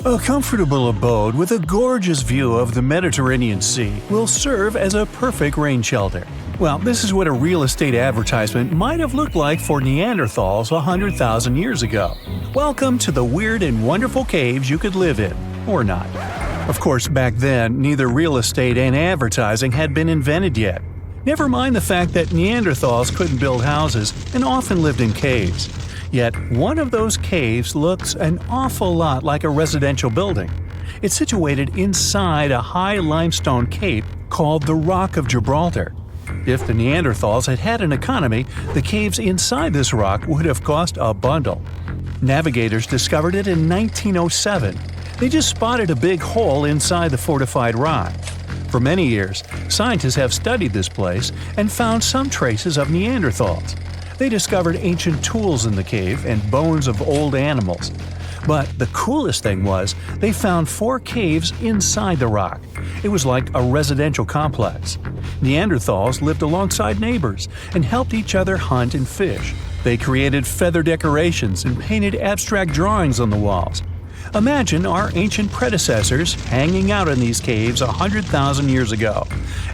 A comfortable abode with a gorgeous view of the Mediterranean Sea will serve as a perfect rain shelter. Well, this is what a real estate advertisement might have looked like for Neanderthals 100,000 years ago. Welcome to the weird and wonderful caves you could live in, or not. Of course, back then, neither real estate and advertising had been invented yet. Never mind the fact that Neanderthals couldn't build houses and often lived in caves. Yet, one of those caves looks an awful lot like a residential building. It's situated inside a high limestone cape called the Rock of Gibraltar. If the Neanderthals had had an economy, the caves inside this rock would have cost a bundle. Navigators discovered it in 1907. They just spotted a big hole inside the fortified rock. For many years, scientists have studied this place and found some traces of Neanderthals. They discovered ancient tools in the cave and bones of old animals. But the coolest thing was, they found 4 caves inside the rock. It was like a residential complex. Neanderthals lived alongside neighbors and helped each other hunt and fish. They created feather decorations and painted abstract drawings on the walls. Imagine our ancient predecessors hanging out in these caves 100,000 years ago.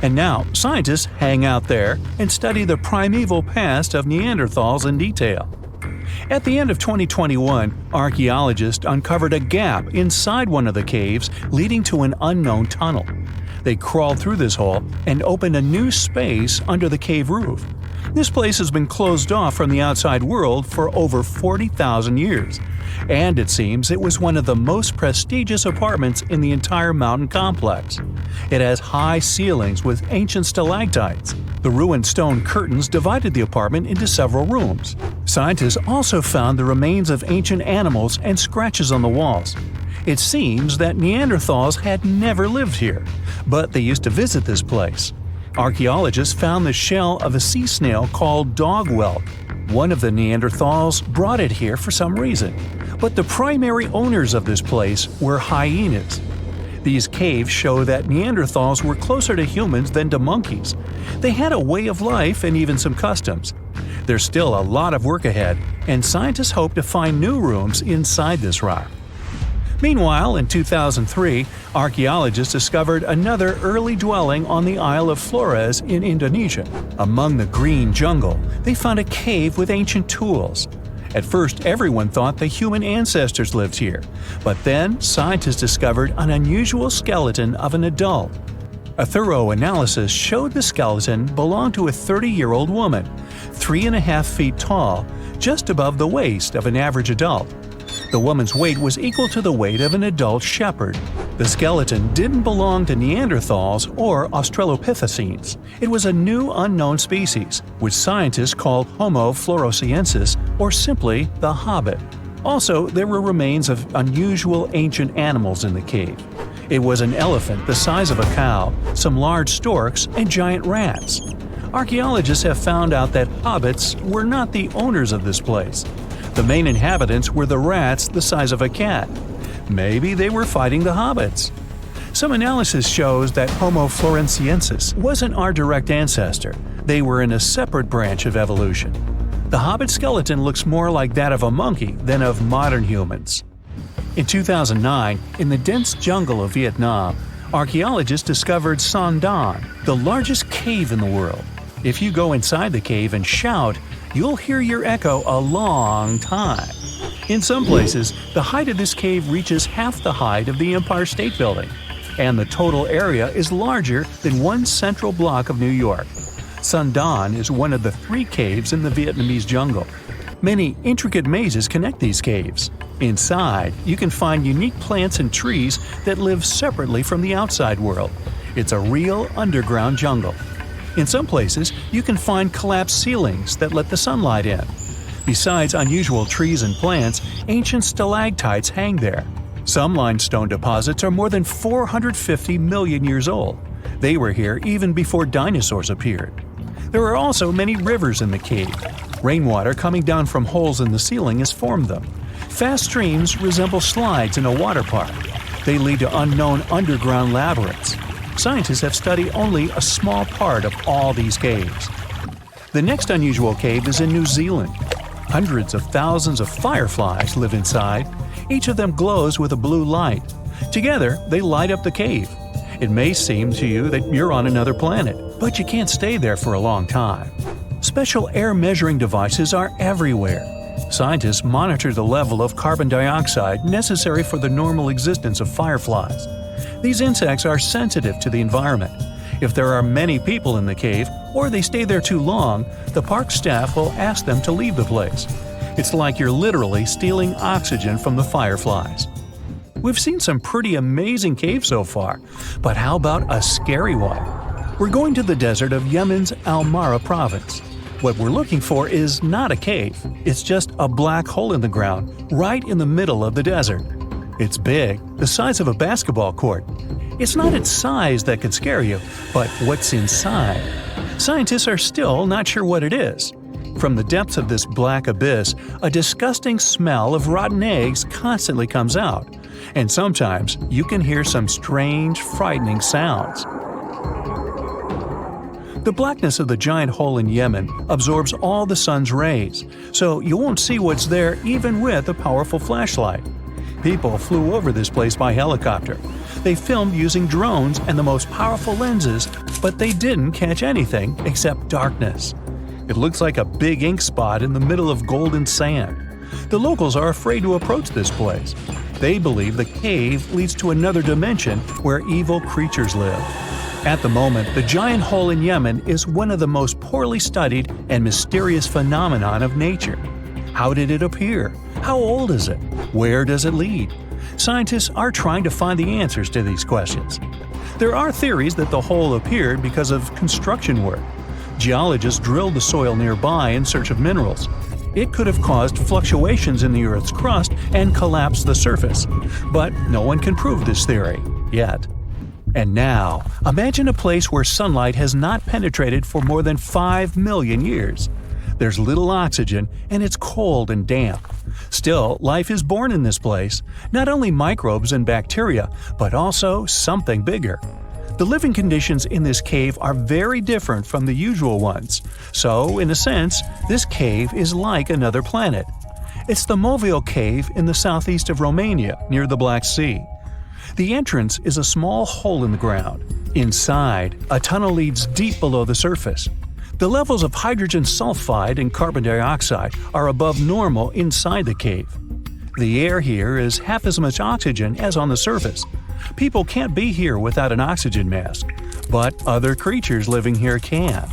And now, scientists hang out there and study the primeval past of Neanderthals in detail. At the end of 2021, archaeologists uncovered a gap inside one of the caves leading to an unknown tunnel. They crawled through this hole and opened a new space under the cave roof. This place has been closed off from the outside world for over 40,000 years. And it seems it was one of the most prestigious apartments in the entire mountain complex. It has high ceilings with ancient stalactites. The ruined stone curtains divided the apartment into several rooms. Scientists also found the remains of ancient animals and scratches on the walls. It seems that Neanderthals had never lived here, but they used to visit this place. Archaeologists found the shell of a sea snail called dog whelk. One of the Neanderthals brought it here for some reason, but the primary owners of this place were hyenas. These caves show that Neanderthals were closer to humans than to monkeys. They had a way of life and even some customs. There's still a lot of work ahead, and scientists hope to find new rooms inside this rock. Meanwhile, in 2003, archaeologists discovered another early dwelling on the Isle of Flores in Indonesia. Among the green jungle, they found a cave with ancient tools. At first, everyone thought the human ancestors lived here, but then scientists discovered an unusual skeleton of an adult. A thorough analysis showed the skeleton belonged to a 30-year-old woman, 3.5 feet tall, just above the waist of an average adult. The woman's weight was equal to the weight of an adult shepherd. The skeleton didn't belong to Neanderthals or Australopithecines. It was a new unknown species, which scientists called Homo floresiensis, or simply the Hobbit. Also, there were remains of unusual ancient animals in the cave. It was an elephant the size of a cow, some large storks, and giant rats. Archaeologists have found out that hobbits were not the owners of this place. The main inhabitants were the rats the size of a cat. Maybe they were fighting the hobbits. Some analysis shows that Homo floresiensis wasn't our direct ancestor. They were in a separate branch of evolution. The hobbit skeleton looks more like that of a monkey than of modern humans. In 2009, in the dense jungle of Vietnam, archaeologists discovered Son Don, the largest cave in the world. If you go inside the cave and shout, you'll hear your echo a long time. In some places, the height of this cave reaches half the height of the Empire State Building, and the total area is larger than one central block of New York. Son Don is one of the 3 caves in the Vietnamese jungle. Many intricate mazes connect these caves. Inside, you can find unique plants and trees that live separately from the outside world. It's a real underground jungle. In some places, you can find collapsed ceilings that let the sunlight in. Besides unusual trees and plants, ancient stalactites hang there. Some limestone deposits are more than 450 million years old. They were here even before dinosaurs appeared. There are also many rivers in the cave. Rainwater coming down from holes in the ceiling has formed them. Fast streams resemble slides in a water park. They lead to unknown underground labyrinths. Scientists have studied only a small part of all these caves. The next unusual cave is in New Zealand. Hundreds of thousands of fireflies live inside. Each of them glows with a blue light. Together, they light up the cave. It may seem to you that you're on another planet, but you can't stay there for a long time. Special air measuring devices are everywhere. Scientists monitor the level of carbon dioxide necessary for the normal existence of fireflies. These insects are sensitive to the environment. If there are many people in the cave, or they stay there too long, the park staff will ask them to leave the place. It's like you're literally stealing oxygen from the fireflies. We've seen some pretty amazing caves so far, but how about a scary one? We're going to the desert of Yemen's Al-Mara province. What we're looking for is not a cave, it's just a black hole in the ground, right in the middle of the desert. It's big, the size of a basketball court. It's not its size that could scare you, but what's inside. Scientists are still not sure what it is. From the depths of this black abyss, a disgusting smell of rotten eggs constantly comes out, and sometimes you can hear some strange, frightening sounds. The blackness of the giant hole in Yemen absorbs all the sun's rays, so you won't see what's there even with a powerful flashlight. People flew over this place by helicopter. They filmed using drones and the most powerful lenses, but they didn't catch anything except darkness. It looks like a big ink spot in the middle of golden sand. The locals are afraid to approach this place. They believe the cave leads to another dimension where evil creatures live. At the moment, the giant hole in Yemen is one of the most poorly studied and mysterious phenomenon of nature. How did it appear? How old is it? Where does it lead? Scientists are trying to find the answers to these questions. There are theories that the hole appeared because of construction work. Geologists drilled the soil nearby in search of minerals. It could have caused fluctuations in the Earth's crust and collapsed the surface. But no one can prove this theory, yet. And now, imagine a place where sunlight has not penetrated for more than 5 million years. There's little oxygen, and it's cold and damp. Still, life is born in this place, not only microbes and bacteria, but also something bigger. The living conditions in this cave are very different from the usual ones, so, in a sense, this cave is like another planet. It's the Movil Cave in the southeast of Romania, near the Black Sea. The entrance is a small hole in the ground. Inside, a tunnel leads deep below the surface. The levels of hydrogen sulfide and carbon dioxide are above normal inside the cave. The air here is half as much oxygen as on the surface. People can't be here without an oxygen mask, but other creatures living here can.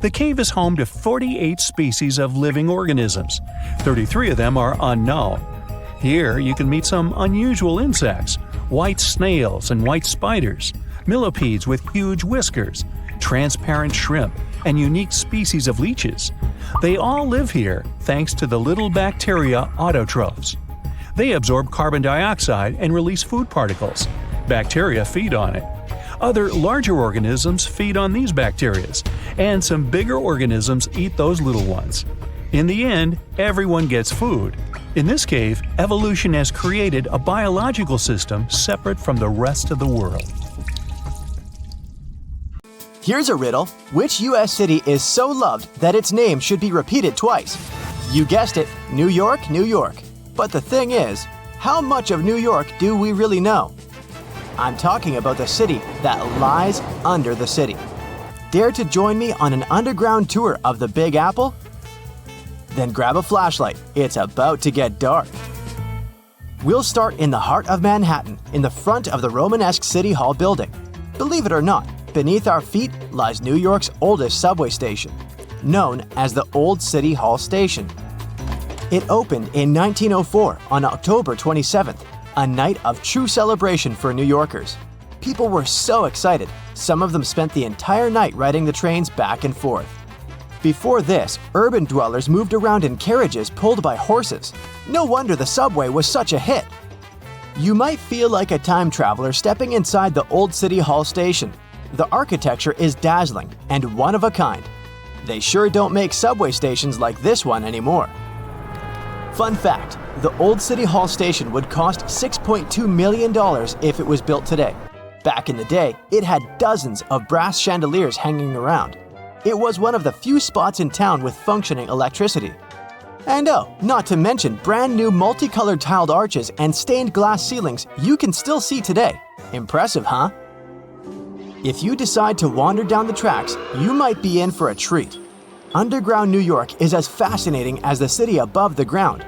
The cave is home to 48 species of living organisms. 33 of them are unknown. Here you can meet some unusual insects, white snails and white spiders, millipedes with huge whiskers, transparent shrimp, and unique species of leeches. They all live here thanks to the little bacteria autotrophs. They absorb carbon dioxide and release food particles. Bacteria feed on it. Other larger organisms feed on these bacteria, and some bigger organisms eat those little ones. In the end, everyone gets food. In this cave, evolution has created a biological system separate from the rest of the world. Here's a riddle. Which U.S. city is so loved that its name should be repeated twice? You guessed it, New York, New York. But the thing is, how much of New York do we really know? I'm talking about the city that lies under the city. Dare to join me on an underground tour of the Big Apple? Then grab a flashlight, it's about to get dark. We'll start in the heart of Manhattan, in the front of the Romanesque City Hall building. Believe it or not, beneath our feet lies New York's oldest subway station, known as the Old City Hall Station. It opened in 1904 on October 27th, a night of true celebration for New Yorkers. People were so excited, some of them spent the entire night riding the trains back and forth. Before this, urban dwellers moved around in carriages pulled by horses. No wonder the subway was such a hit. You might feel like a time traveler stepping inside the Old City Hall Station. The architecture is dazzling and one of a kind. They sure don't make subway stations like this one anymore. Fun fact, the Old City Hall Station would cost $6.2 million if it was built today. Back in the day, it had dozens of brass chandeliers hanging around. It was one of the few spots in town with functioning electricity. And oh, not to mention brand new multicolored tiled arches and stained glass ceilings you can still see today. Impressive, huh? If you decide to wander down the tracks, you might be in for a treat. Underground New York is as fascinating as the city above the ground.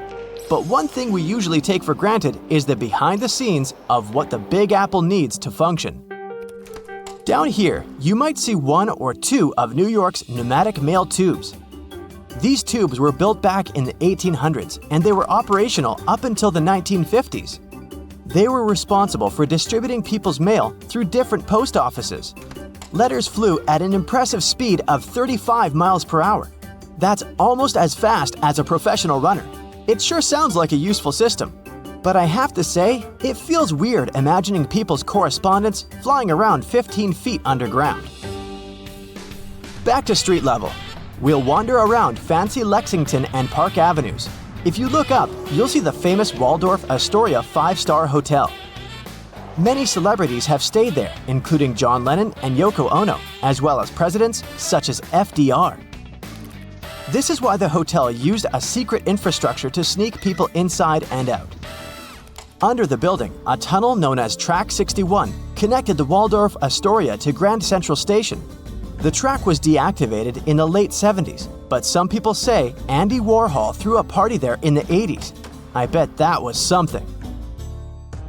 But one thing we usually take for granted is the behind the scenes of what the Big Apple needs to function. Down here, you might see one or two of New York's pneumatic mail tubes. These tubes were built back in the 1800s and they were operational up until the 1950s. They were responsible for distributing people's mail through different post offices. Letters flew at an impressive speed of 35 miles per hour. That's almost as fast as a professional runner. It sure sounds like a useful system. But I have to say, it feels weird imagining people's correspondence flying around 15 feet underground. Back to street level. We'll wander around fancy Lexington and Park Avenues. If you look up, you'll see the famous Waldorf Astoria 5-star hotel. Many celebrities have stayed there, including John Lennon and Yoko Ono, as well as presidents such as FDR. This is why the hotel used a secret infrastructure to sneak people inside and out. Under the building, a tunnel known as Track 61 connected the Waldorf Astoria to Grand Central Station. The track was deactivated in the late 70s, but some people say Andy Warhol threw a party there in the 80s. I bet that was something.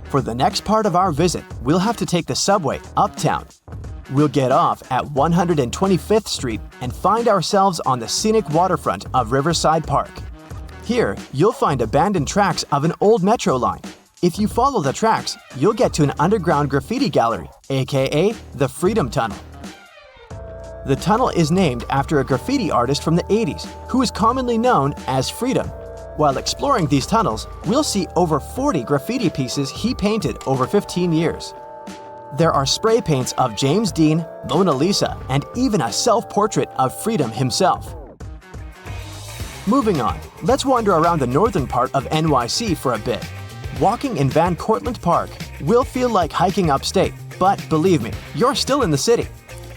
For the next part of our visit, we'll have to take the subway uptown. We'll get off at 125th Street and find ourselves on the scenic waterfront of Riverside Park. Here, you'll find abandoned tracks of an old metro line. If you follow the tracks, you'll get to an underground graffiti gallery, aka the Freedom Tunnel. The tunnel is named after a graffiti artist from the 80s, who is commonly known as Freedom. While exploring these tunnels, we'll see over 40 graffiti pieces he painted over 15 years. There are spray paints of James Dean, Mona Lisa, and even a self-portrait of Freedom himself. Moving on, let's wander around the northern part of NYC for a bit. Walking in Van Cortlandt Park will feel like hiking upstate, but believe me, you're still in the city.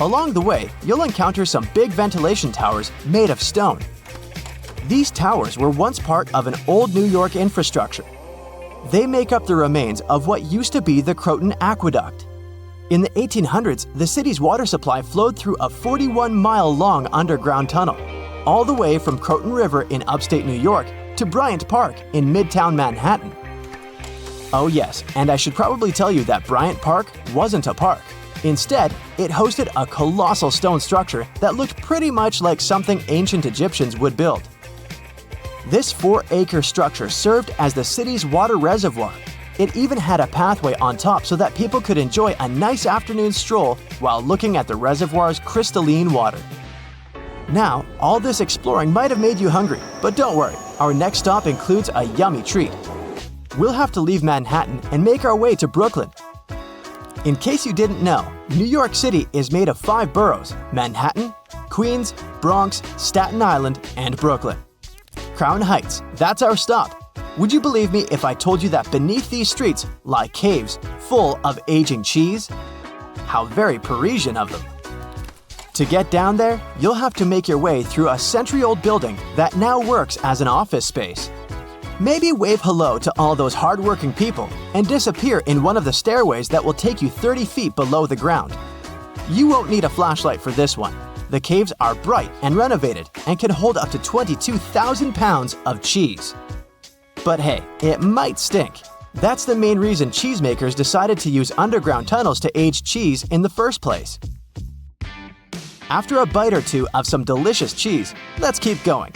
Along the way, you'll encounter some big ventilation towers made of stone. These towers were once part of an old New York infrastructure. They make up the remains of what used to be the Croton Aqueduct. In the 1800s, the city's water supply flowed through a 41-mile-long underground tunnel, all the way from Croton River in upstate New York to Bryant Park in Midtown Manhattan. Oh yes, and I should probably tell you that Bryant Park wasn't a park. Instead, it hosted a colossal stone structure that looked pretty much like something ancient Egyptians would build. This 4-acre structure served as the city's water reservoir. It even had a pathway on top so that people could enjoy a nice afternoon stroll while looking at the reservoir's crystalline water. Now, all this exploring might have made you hungry, but don't worry, our next stop includes a yummy treat. We'll have to leave Manhattan and make our way to Brooklyn. In case you didn't know, New York City is made of 5 boroughs: Manhattan, Queens, Bronx, Staten Island, and Brooklyn. Crown Heights, that's our stop. Would you believe me if I told you that beneath these streets lie caves full of aging cheese? How very Parisian of them. To get down there, you'll have to make your way through a century-old building that now works as an office space. Maybe wave hello to all those hardworking people and disappear in one of the stairways that will take you 30 feet below the ground. You won't need a flashlight for this one. The caves are bright and renovated and can hold up to 22,000 pounds of cheese. But hey, it might stink. That's the main reason cheesemakers decided to use underground tunnels to age cheese in the first place. After a bite or two of some delicious cheese, let's keep going.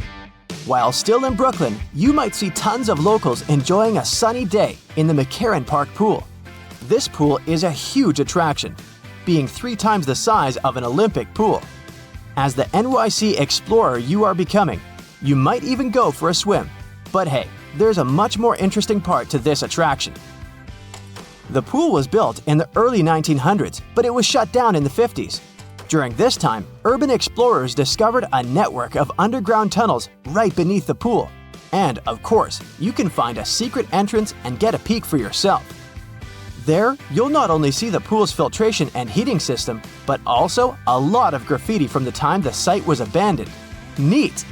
While still in Brooklyn, you might see tons of locals enjoying a sunny day in the McCarran Park pool. This pool is a huge attraction, being 3 times the size of an Olympic pool. As the NYC explorer you are becoming, you might even go for a swim. But hey, there's a much more interesting part to this attraction. The pool was built in the early 1900s, but it was shut down in the 50s. During this time, urban explorers discovered a network of underground tunnels right beneath the pool. And, of course, you can find a secret entrance and get a peek for yourself. There, you'll not only see the pool's filtration and heating system, but also a lot of graffiti from the time the site was abandoned. Neat!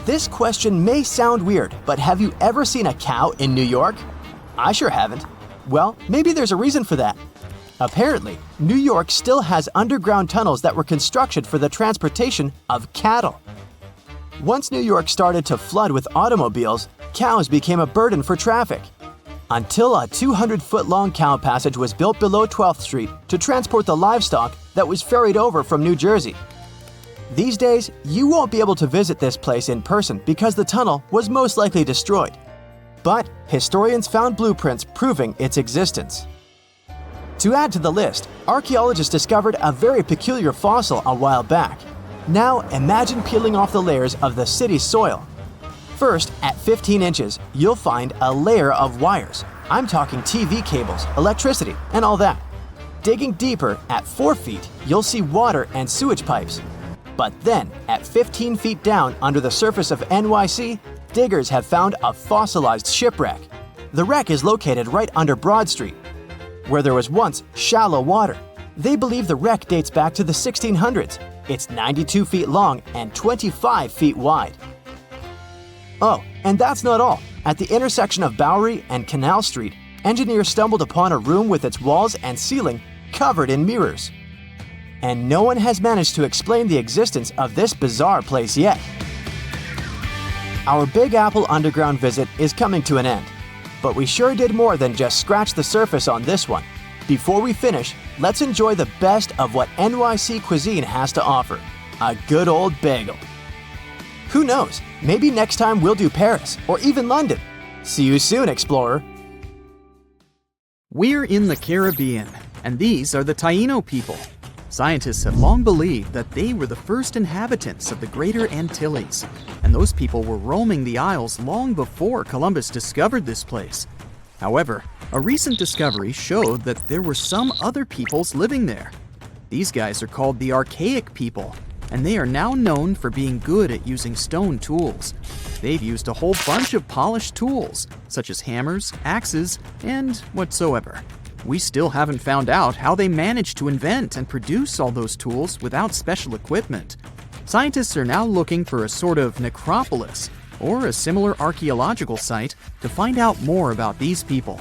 This question may sound weird, but have you ever seen a cow in New York? I sure haven't. Well, maybe there's a reason for that. Apparently, New York still has underground tunnels that were constructed for the transportation of cattle. Once New York started to flood with automobiles, cows became a burden for traffic. Until a 200-foot-long cow passage was built below 12th Street to transport the livestock that was ferried over from New Jersey. These days, you won't be able to visit this place in person because the tunnel was most likely destroyed. But historians found blueprints proving its existence. To add to the list, archaeologists discovered a very peculiar fossil a while back. Now imagine peeling off the layers of the city's soil. First, at 15 inches, you'll find a layer of wires. I'm talking TV cables, electricity, and all that. Digging deeper, at 4 feet, you'll see water and sewage pipes. But then, at 15 feet down under the surface of NYC, diggers have found a fossilized shipwreck. The wreck is located right under Broad Street, where there was once shallow water. They believe the wreck dates back to the 1600s. It's 92 feet long and 25 feet wide. Oh, and that's not all. At the intersection of Bowery and Canal Street, engineers stumbled upon a room with its walls and ceiling covered in mirrors. And no one has managed to explain the existence of this bizarre place yet. Our Big Apple underground visit is coming to an end, but we sure did more than just scratch the surface on this one. Before we finish, let's enjoy the best of what NYC cuisine has to offer, a good old bagel. Who knows, maybe next time we'll do Paris or even London. See you soon, explorer. We're in the Caribbean, and these are the Taino people. Scientists have long believed that they were the first inhabitants of the Greater Antilles, and those people were roaming the Isles long before Columbus discovered this place. However, a recent discovery showed that there were some other peoples living there. These guys are called the Archaic people, and they are now known for being good at using stone tools. They've used a whole bunch of polished tools, such as hammers, axes, and whatsoever. We still haven't found out how they managed to invent and produce all those tools without special equipment. Scientists are now looking for a sort of necropolis or a similar archaeological site to find out more about these people.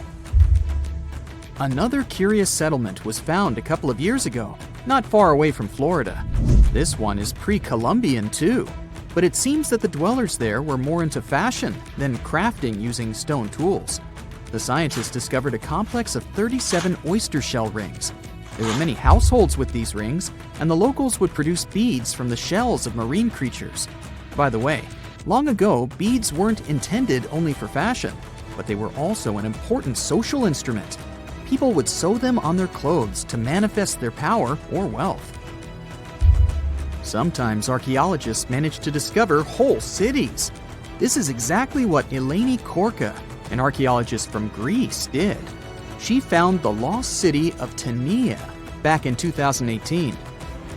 Another curious settlement was found a couple of years ago, not far away from Florida. This one is pre-Columbian too, but it seems that the dwellers there were more into fashion than crafting using stone tools. The scientists discovered a complex of 37 oyster shell rings. There were many households with these rings, and the locals would produce beads from the shells of marine creatures. By the way, long ago, beads weren't intended only for fashion, but they were also an important social instrument. People would sew them on their clothes to manifest their power or wealth. Sometimes archaeologists manage to discover whole cities. This is exactly what Eleni Korka, an archaeologist from Greece, did. She found the lost city of Tania back in 2018.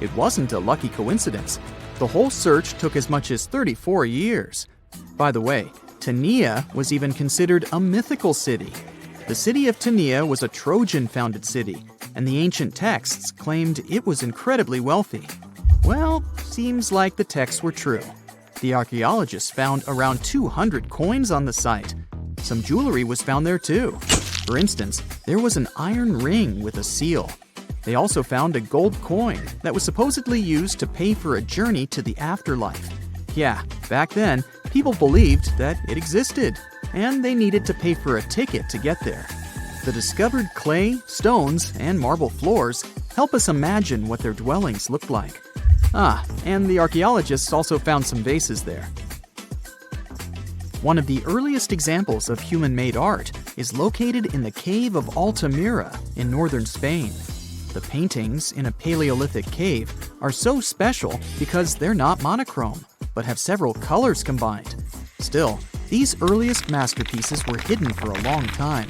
It wasn't a lucky coincidence. The whole search took as much as 34 years. By the way, Tania was even considered a mythical city. The city of Tania was a Trojan-founded city, and the ancient texts claimed it was incredibly wealthy. Well, seems like the texts were true. The archaeologists found around 200 coins on the site. Some jewelry was found there too. For instance, there was an iron ring with a seal. They also found a gold coin that was supposedly used to pay for a journey to the afterlife. Yeah, back then, people believed that it existed, and they needed to pay for a ticket to get there. The discovered clay, stones, and marble floors help us imagine what their dwellings looked like. And the archaeologists also found some vases there. One of the earliest examples of human-made art is located in the cave of Altamira in northern Spain. The paintings in a Paleolithic cave are so special because they're not monochrome, but have several colors combined. Still, these earliest masterpieces were hidden for a long time.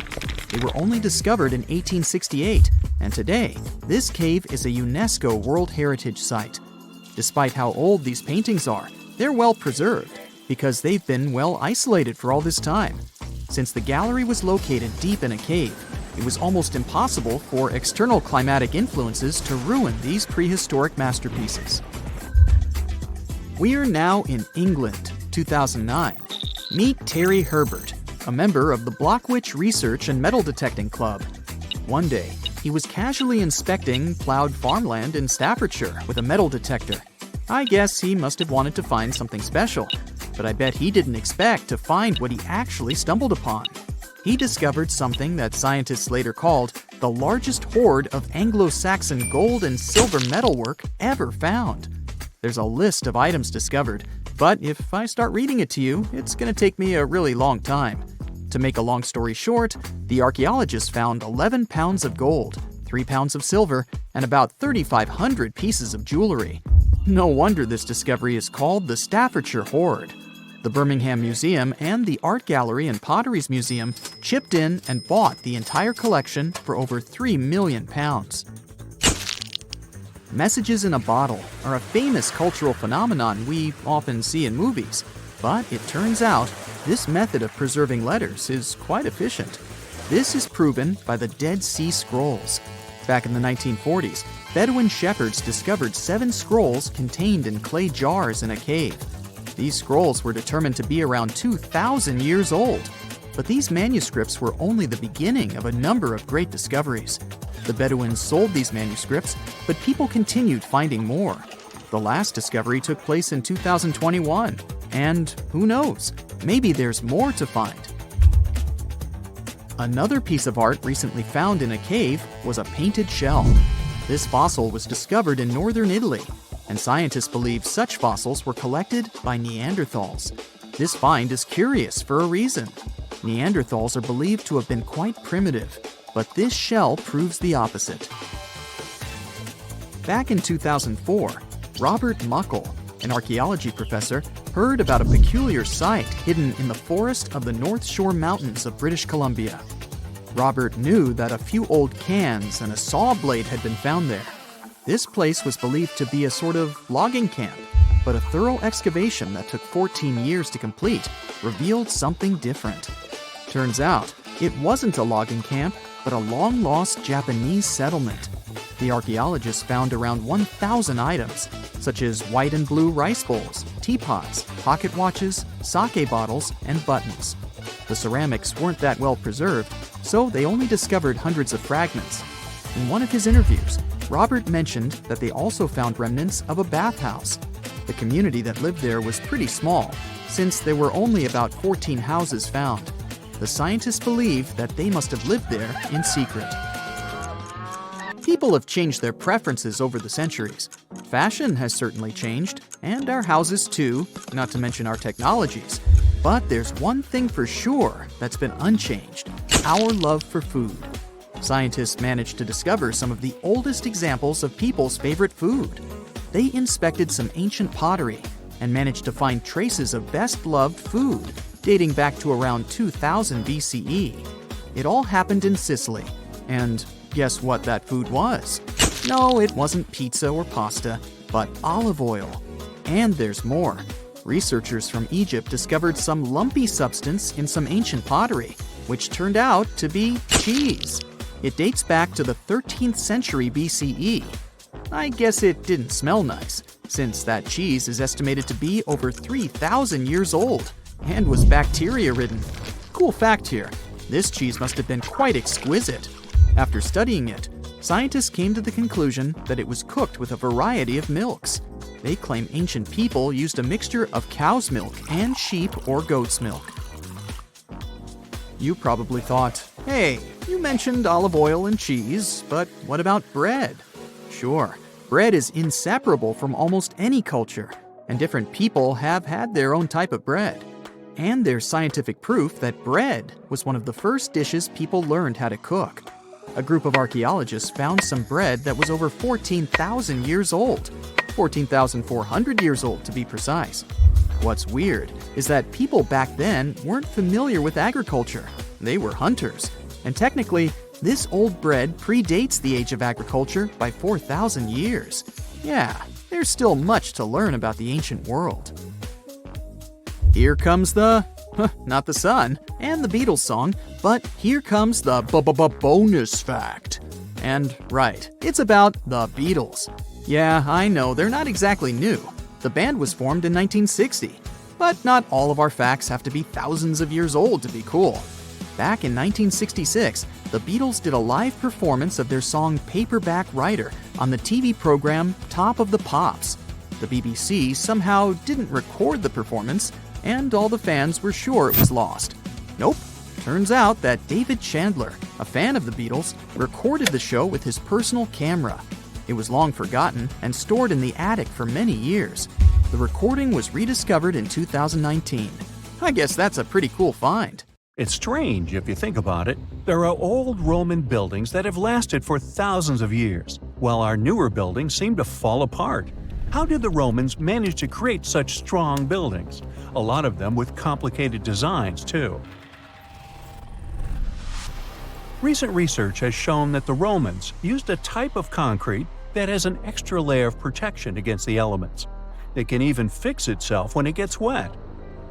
They were only discovered in 1868, and today, this cave is a UNESCO World Heritage Site. Despite how old these paintings are, they're well preserved because they've been well isolated for all this time. Since the gallery was located deep in a cave, it was almost impossible for external climatic influences to ruin these prehistoric masterpieces. We are now in England 2009. Meet Terry Herbert, a member of the Blockwitch Research and Metal Detecting Club. One day, he was casually inspecting plowed farmland in Staffordshire with a metal detector. I guess he must have wanted to find something special, but I bet he didn't expect to find what he actually stumbled upon. He discovered something that scientists later called the largest hoard of Anglo-Saxon gold and silver metalwork ever found. There's a list of items discovered, but if I start reading it to you, it's going to take me a really long time. To make a long story short, the archaeologists found 11 pounds of gold, 3 pounds of silver, and about 3,500 pieces of jewelry. No wonder this discovery is called the Staffordshire Hoard. The Birmingham Museum and the Art Gallery and Potteries Museum chipped in and bought the entire collection for over £3 million. Messages in a bottle are a famous cultural phenomenon we often see in movies, but it turns out this method of preserving letters is quite efficient. This is proven by the Dead Sea Scrolls. Back in the 1940s, Bedouin shepherds discovered 7 scrolls contained in clay jars in a cave. These scrolls were determined to be around 2,000 years old. But these manuscripts were only the beginning of a number of great discoveries. The Bedouins sold these manuscripts, but people continued finding more. The last discovery took place in 2021, and who knows, maybe there's more to find. Another piece of art recently found in a cave was a painted shell. This fossil was discovered in northern Italy, and scientists believe such fossils were collected by Neanderthals. This find is curious for a reason. Neanderthals are believed to have been quite primitive, but this shell proves the opposite. Back in 2004, Robert Muckle, an archaeology professor, heard about a peculiar site hidden in the forest of the North Shore Mountains of British Columbia. Robert knew that a few old cans and a saw blade had been found there. This place was believed to be a sort of logging camp, but a thorough excavation that took 14 years to complete revealed something different. Turns out, it wasn't a logging camp, but a long-lost Japanese settlement. The archaeologists found around 1,000 items, such as white and blue rice bowls, teapots, pocket watches, sake bottles, and buttons. The ceramics weren't that well preserved, so they only discovered hundreds of fragments. In one of his interviews, Robert mentioned that they also found remnants of a bathhouse. The community that lived there was pretty small, since there were only about 14 houses found. The scientists believe that they must have lived there in secret. People have changed their preferences over the centuries. Fashion has certainly changed, and our houses too, not to mention our technologies. But there's one thing for sure that's been unchanged: our love for food. Scientists managed to discover some of the oldest examples of people's favorite food. They inspected some ancient pottery and managed to find traces of best-loved food dating back to around 2000 BCE. It all happened in Sicily. And guess what that food was? No, it wasn't pizza or pasta, but olive oil. And there's more. Researchers from Egypt discovered some lumpy substance in some ancient pottery, which turned out to be cheese. It dates back to the 13th century BCE. I guess it didn't smell nice, since that cheese is estimated to be over 3,000 years old and was bacteria-ridden. Cool fact here, this cheese must have been quite exquisite. After studying it, scientists came to the conclusion that it was cooked with a variety of milks. They claim ancient people used a mixture of cow's milk and sheep or goat's milk. You probably thought, hey, you mentioned olive oil and cheese, but what about bread? Sure, bread is inseparable from almost any culture, and different people have had their own type of bread. And there's scientific proof that bread was one of the first dishes people learned how to cook. A group of archaeologists found some bread that was over 14,000 years old. 14,400 years old, to be precise. What's weird is that people back then weren't familiar with agriculture. They were hunters. And technically, this old bread predates the age of agriculture by 4,000 years. Yeah, there's still much to learn about the ancient world. Here comes not the sun, and the Beatles song, but here comes the bonus fact. And right, it's about the Beatles. Yeah, I know, they're not exactly new. The band was formed in 1960. But not all of our facts have to be thousands of years old to be cool. Back in 1966, the Beatles did a live performance of their song Paperback Writer on the TV program Top of the Pops. The BBC somehow didn't record the performance, and all the fans were sure it was lost. Nope. Turns out that David Chandler, a fan of the Beatles, recorded the show with his personal camera. It was long forgotten and stored in the attic for many years. The recording was rediscovered in 2019. I guess that's a pretty cool find. It's strange if you think about it. There are old Roman buildings that have lasted for thousands of years, while our newer buildings seem to fall apart. How did the Romans manage to create such strong buildings? A lot of them with complicated designs, too. Recent research has shown that the Romans used a type of concrete that has an extra layer of protection against the elements. It can even fix itself when it gets wet.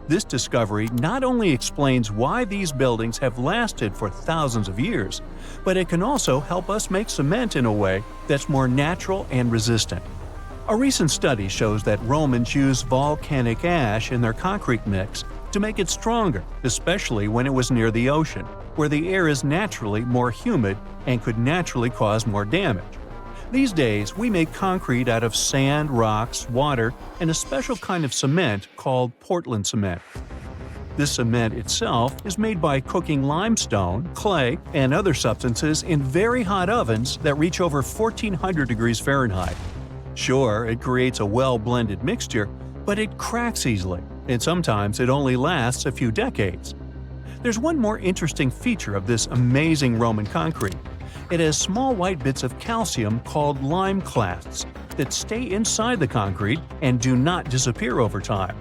This discovery not only explains why these buildings have lasted for thousands of years, but it can also help us make cement in a way that's more natural and resistant. A recent study shows that Romans used volcanic ash in their concrete mix to make it stronger, especially when it was near the ocean, where the air is naturally more humid and could naturally cause more damage. These days, we make concrete out of sand, rocks, water, and a special kind of cement called Portland cement. This cement itself is made by cooking limestone, clay, and other substances in very hot ovens that reach over 1400 degrees Fahrenheit. Sure, it creates a well-blended mixture, but it cracks easily, and sometimes it only lasts a few decades. There's one more interesting feature of this amazing Roman concrete. It has small white bits of calcium called lime clasts that stay inside the concrete and do not disappear over time.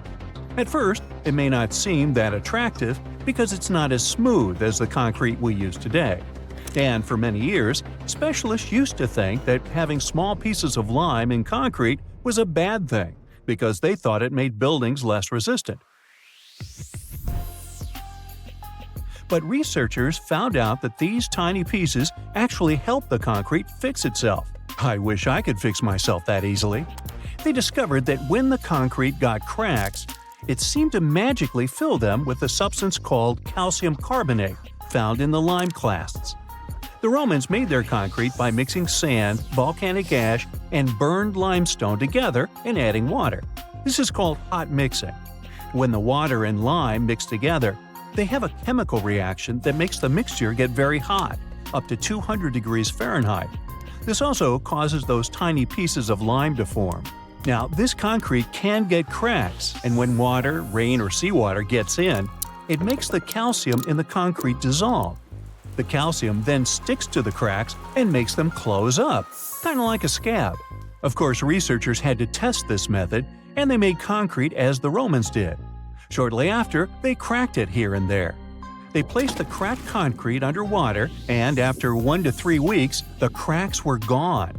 At first, it may not seem that attractive because it's not as smooth as the concrete we use today. And for many years, specialists used to think that having small pieces of lime in concrete was a bad thing because they thought it made buildings less resistant. But researchers found out that these tiny pieces actually help the concrete fix itself. I wish I could fix myself that easily. They discovered that when the concrete got cracks, it seemed to magically fill them with a substance called calcium carbonate, found in the lime clasts. The Romans made their concrete by mixing sand, volcanic ash, and burned limestone together and adding water. This is called hot mixing. When the water and lime mix together, they have a chemical reaction that makes the mixture get very hot, up to 200 degrees Fahrenheit. This also causes those tiny pieces of lime to form. Now, this concrete can get cracks, and when water, rain, or seawater gets in, it makes the calcium in the concrete dissolve. The calcium then sticks to the cracks and makes them close up, kind of like a scab. Of course, researchers had to test this method, and they made concrete as the Romans did. Shortly after, they cracked it here and there. They placed the cracked concrete under water, and after 1 to 3 weeks, the cracks were gone.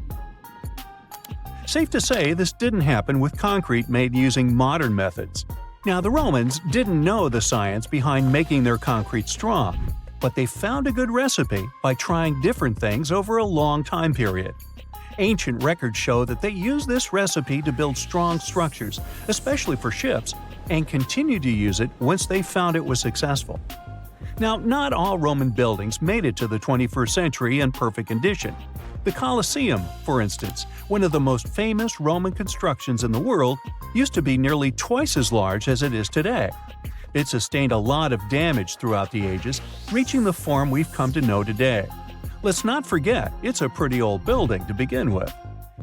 Safe to say, this didn't happen with concrete made using modern methods. Now, the Romans didn't know the science behind making their concrete strong, but they found a good recipe by trying different things over a long time period. Ancient records show that they used this recipe to build strong structures, especially for ships, and continued to use it once they found it was successful. Now, not all Roman buildings made it to the 21st century in perfect condition. The Colosseum, for instance, one of the most famous Roman constructions in the world, used to be nearly twice as large as it is today. It sustained a lot of damage throughout the ages, reaching the form we've come to know today. Let's not forget, it's a pretty old building to begin with.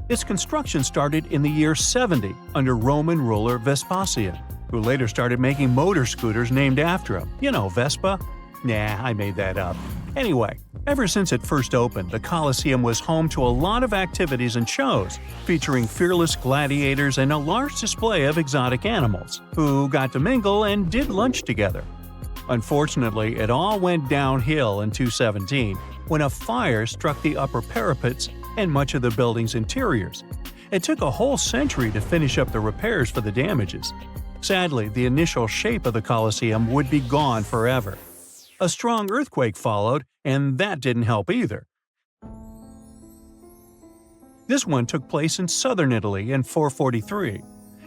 Its construction started in the year 70 under Roman ruler Vespasian, who later started making motor scooters named after him. You know, Vespa? Nah, I made that up. Anyway, ever since it first opened, the Colosseum was home to a lot of activities and shows, featuring fearless gladiators and a large display of exotic animals, who got to mingle and did lunch together. Unfortunately, it all went downhill in 217, when a fire struck the upper parapets and much of the building's interiors. It took a whole century to finish up the repairs for the damages. Sadly, the initial shape of the Colosseum would be gone forever. A strong earthquake followed, and that didn't help either. This one took place in southern Italy in 443.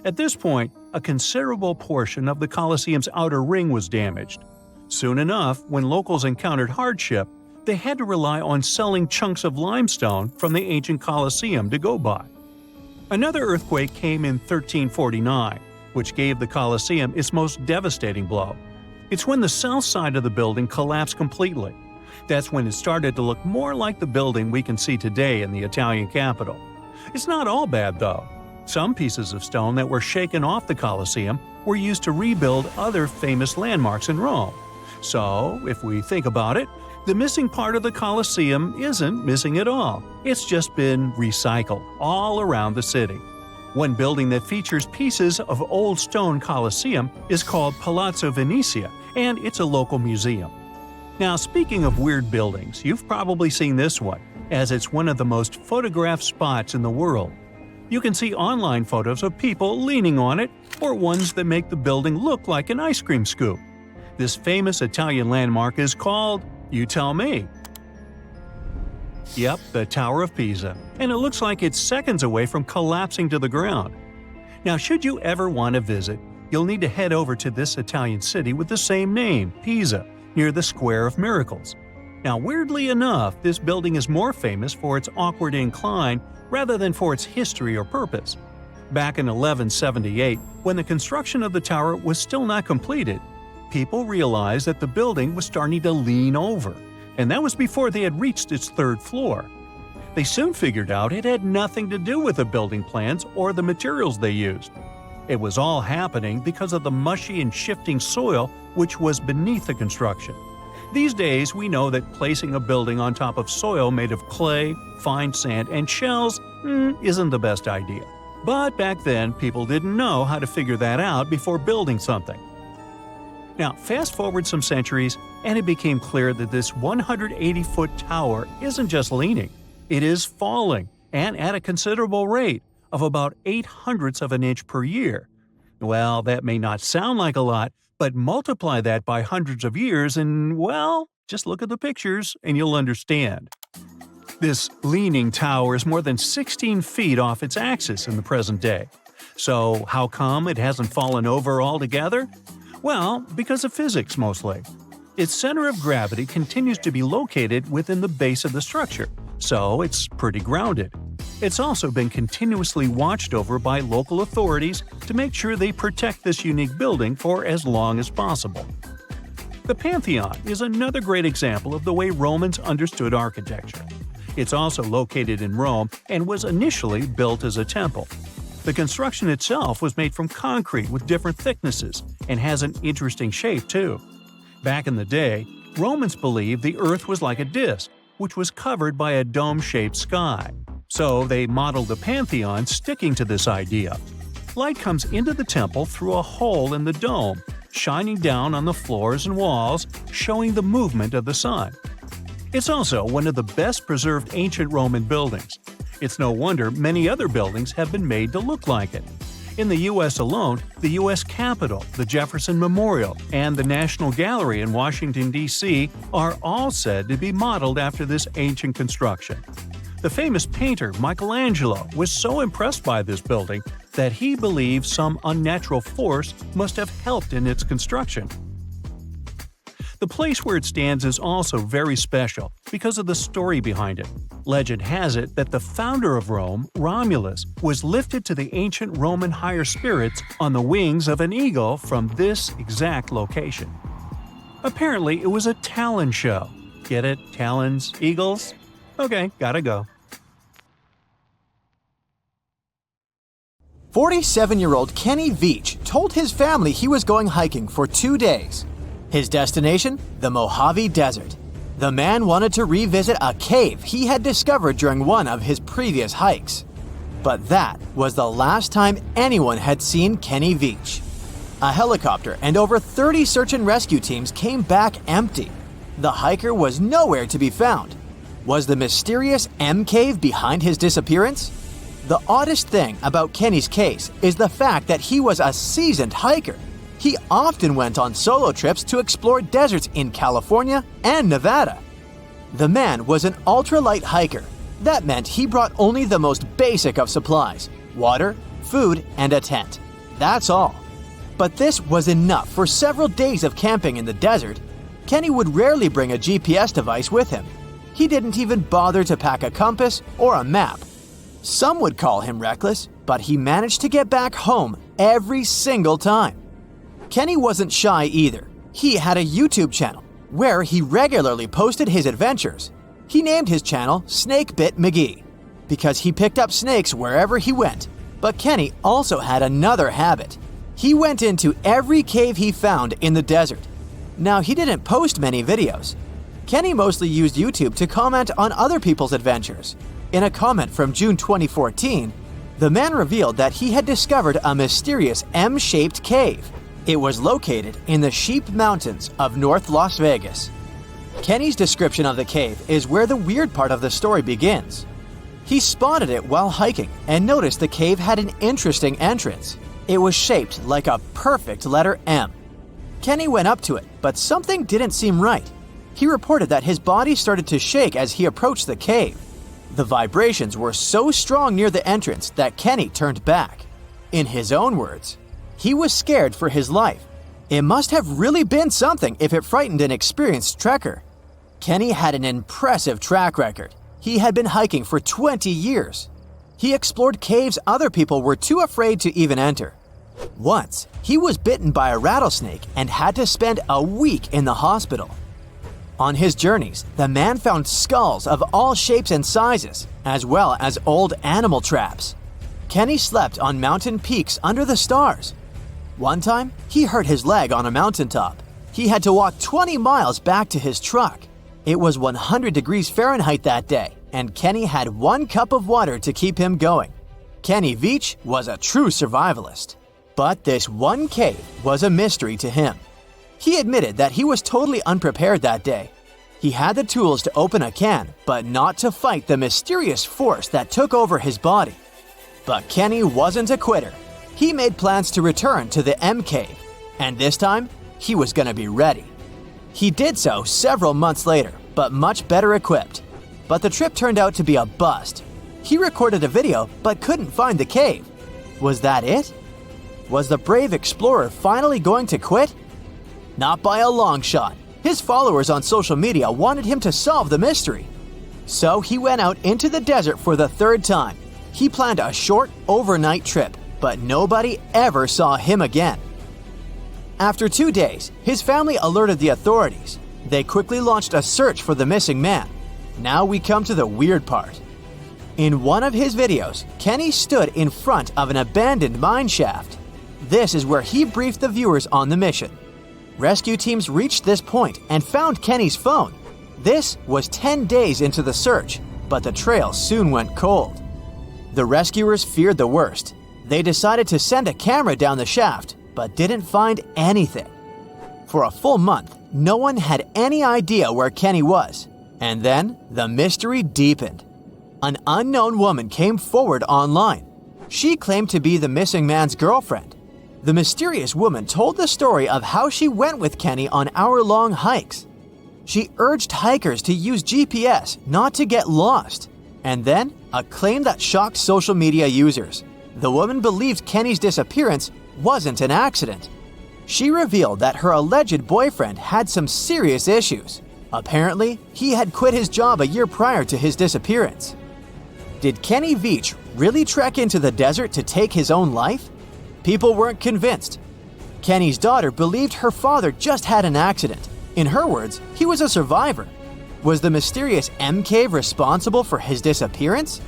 At this point, a considerable portion of the Colosseum's outer ring was damaged. Soon enough, when locals encountered hardship, they had to rely on selling chunks of limestone from the ancient Colosseum to go by. Another earthquake came in 1349, which gave the Colosseum its most devastating blow. It's when the south side of the building collapsed completely. That's when it started to look more like the building we can see today in the Italian capital. It's not all bad, though. Some pieces of stone that were shaken off the Colosseum were used to rebuild other famous landmarks in Rome. So, if we think about it, the missing part of the Colosseum isn't missing at all. It's just been recycled all around the city. One building that features pieces of old stone Colosseum is called Palazzo Venezia, and it's a local museum. Now, speaking of weird buildings, you've probably seen this one, as it's one of the most photographed spots in the world. You can see online photos of people leaning on it, or ones that make the building look like an ice cream scoop. This famous Italian landmark is called, you tell me. Yep, the Tower of Pisa, and it looks like it's seconds away from collapsing to the ground. Now, should you ever want to visit, you'll need to head over to this Italian city with the same name, Pisa, near the Square of Miracles. Now, weirdly enough, this building is more famous for its awkward incline rather than for its history or purpose. Back in 1178, when the construction of the tower was still not completed, people realized that the building was starting to lean over, and that was before they had reached its third floor. They soon figured out it had nothing to do with the building plans or the materials they used. It was all happening because of the mushy and shifting soil which was beneath the construction. These days, we know that placing a building on top of soil made of clay, fine sand, and shells isn't the best idea. But back then, people didn't know how to figure that out before building something. Now, fast forward some centuries, and it became clear that this 180-foot tower isn't just leaning, it is falling, and at a considerable rate of about 0.08 of an inch per year. Well, that may not sound like a lot, but multiply that by hundreds of years and, well, just look at the pictures and you'll understand. This leaning tower is more than 16 feet off its axis in the present day. So how come it hasn't fallen over altogether? Well, because of physics mostly. Its center of gravity continues to be located within the base of the structure, so it's pretty grounded. It's also been continuously watched over by local authorities to make sure they protect this unique building for as long as possible. The Pantheon is another great example of the way Romans understood architecture. It's also located in Rome and was initially built as a temple. The construction itself was made from concrete with different thicknesses and has an interesting shape too. Back in the day, Romans believed the Earth was like a disc, which was covered by a dome-shaped sky. So they modeled the Pantheon sticking to this idea. Light comes into the temple through a hole in the dome, shining down on the floors and walls, showing the movement of the sun. It's also one of the best preserved ancient Roman buildings. It's no wonder many other buildings have been made to look like it. In the U.S. alone, the U.S. Capitol, the Jefferson Memorial, and the National Gallery in Washington, D.C. are all said to be modeled after this ancient construction. The famous painter Michelangelo was so impressed by this building that he believed some unnatural force must have helped in its construction. The place where it stands is also very special because of the story behind it. Legend has it that the founder of Rome, Romulus, was lifted to the ancient Roman higher spirits on the wings of an eagle from this exact location. Apparently, it was a talon show. Get it? Talons? Eagles? Okay, gotta go. 47-year-old Kenny Veach told his family he was going hiking for 2 days. His destination? The Mojave Desert. The man wanted to revisit a cave he had discovered during one of his previous hikes. But that was the last time anyone had seen Kenny Veach. A helicopter and over 30 search and rescue teams came back empty. The hiker was nowhere to be found. Was the mysterious M Cave behind his disappearance? The oddest thing about Kenny's case is the fact that he was a seasoned hiker. He often went on solo trips to explore deserts in California and Nevada. The man was an ultralight hiker. That meant he brought only the most basic of supplies: water, food, and a tent. That's all. But this was enough for several days of camping in the desert. Kenny would rarely bring a GPS device with him. He didn't even bother to pack a compass or a map. Some would call him reckless, but he managed to get back home every single time. Kenny wasn't shy either. He had a YouTube channel where he regularly posted his adventures. He named his channel Snakebit McGee because he picked up snakes wherever he went. But Kenny also had another habit. He went into every cave he found in the desert. Now, he didn't post many videos. Kenny mostly used YouTube to comment on other people's adventures. In a comment from June 2014, the man revealed that he had discovered a mysterious M-shaped cave. It was located in the Sheep Mountains of North Las Vegas. Kenny's description of the cave is where the weird part of the story begins. He spotted it while hiking and noticed the cave had an interesting entrance. It was shaped like a perfect letter M. Kenny went up to it, but something didn't seem right. He reported that his body started to shake as he approached the cave. The vibrations were so strong near the entrance that Kenny turned back. In his own words, he was scared for his life. It must have really been something if it frightened an experienced trekker. Kenny had an impressive track record. He had been hiking for 20 years. He explored caves other people were too afraid to even enter. Once, he was bitten by a rattlesnake and had to spend a week in the hospital. On his journeys, the man found skulls of all shapes and sizes, as well as old animal traps. Kenny slept on mountain peaks under the stars. One time, he hurt his leg on a mountaintop. He had to walk 20 miles back to his truck. It was 100 degrees Fahrenheit that day, and Kenny had 1 cup of water to keep him going. Kenny Veach was a true survivalist. But this one cave was a mystery to him. He admitted that he was totally unprepared that day. He had the tools to open a can, but not to fight the mysterious force that took over his body. But Kenny wasn't a quitter. He made plans to return to the M Cave, and this time, he was going to be ready. He did so several months later, but much better equipped. But the trip turned out to be a bust. He recorded a video, but couldn't find the cave. Was that it? Was the brave explorer finally going to quit? Not by a long shot. His followers on social media wanted him to solve the mystery. So he went out into the desert for the 3rd time. He planned a short, overnight trip, but nobody ever saw him again. After 2 days, his family alerted the authorities. They quickly launched a search for the missing man. Now we come to the weird part. In one of his videos, Kenny stood in front of an abandoned mine shaft. This is where he briefed the viewers on the mission. Rescue teams reached this point and found Kenny's phone. This was 10 days into the search, but the trail soon went cold. The rescuers feared the worst. They decided to send a camera down the shaft, but didn't find anything. For a full month, no one had any idea where Kenny was. And then, the mystery deepened. An unknown woman came forward online. She claimed to be the missing man's girlfriend. The mysterious woman told the story of how she went with Kenny on hour-long hikes. She urged hikers to use GPS not to get lost. And then, a claim that shocked social media users. The woman believed Kenny's disappearance wasn't an accident. She revealed that her alleged boyfriend had some serious issues. Apparently, he had quit his job a year prior to his disappearance. Did Kenny Veach really trek into the desert to take his own life? People weren't convinced. Kenny's daughter believed her father just had an accident. In her words, he was a survivor. Was the mysterious M Cave responsible for his disappearance?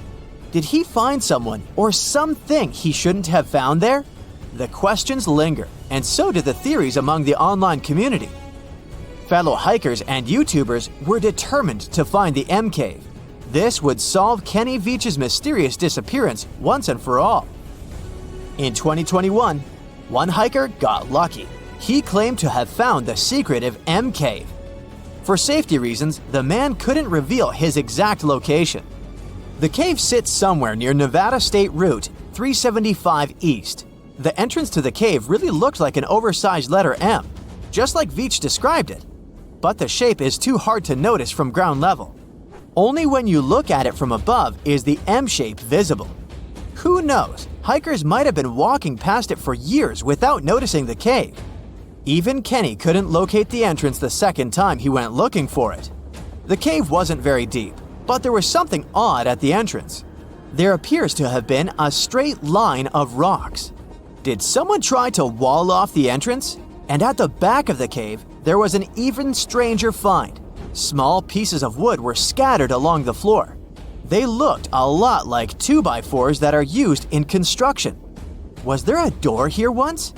Did he find someone or something he shouldn't have found there? The questions linger, and so did the theories among the online community. Fellow hikers and YouTubers were determined to find the M Cave. This would solve Kenny Veach's mysterious disappearance once and for all. In 2021, one hiker got lucky. He claimed to have found the secretive M Cave. For safety reasons, the man couldn't reveal his exact location. The cave sits somewhere near Nevada State Route 375 East. The entrance to the cave really looked like an oversized letter M, just like Veach described it. But the shape is too hard to notice from ground level. Only when you look at it from above is the M shape visible. Who knows? Hikers might have been walking past it for years without noticing the cave. Even Kenny couldn't locate the entrance the second time he went looking for it. The cave wasn't very deep, but there was something odd at the entrance. There appears to have been a straight line of rocks. Did someone try to wall off the entrance? And at the back of the cave, there was an even stranger find. Small pieces of wood were scattered along the floor. They looked a lot like 2x4s that are used in construction. Was there a door here once?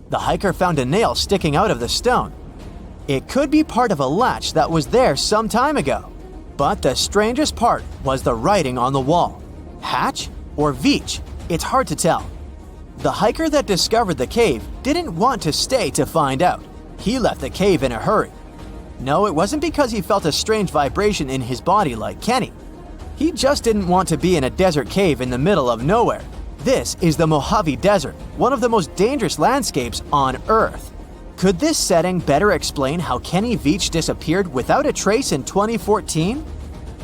The hiker found a nail sticking out of the stone. It could be part of a latch that was there some time ago. But the strangest part was the writing on the wall. Hatch or Veach? It's hard to tell. The hiker that discovered the cave didn't want to stay to find out. He left the cave in a hurry. No, it wasn't because he felt a strange vibration in his body like Kenny. He just didn't want to be in a desert cave in the middle of nowhere. This is the Mojave Desert, one of the most dangerous landscapes on Earth. Could this setting better explain how Kenny Veach disappeared without a trace in 2014?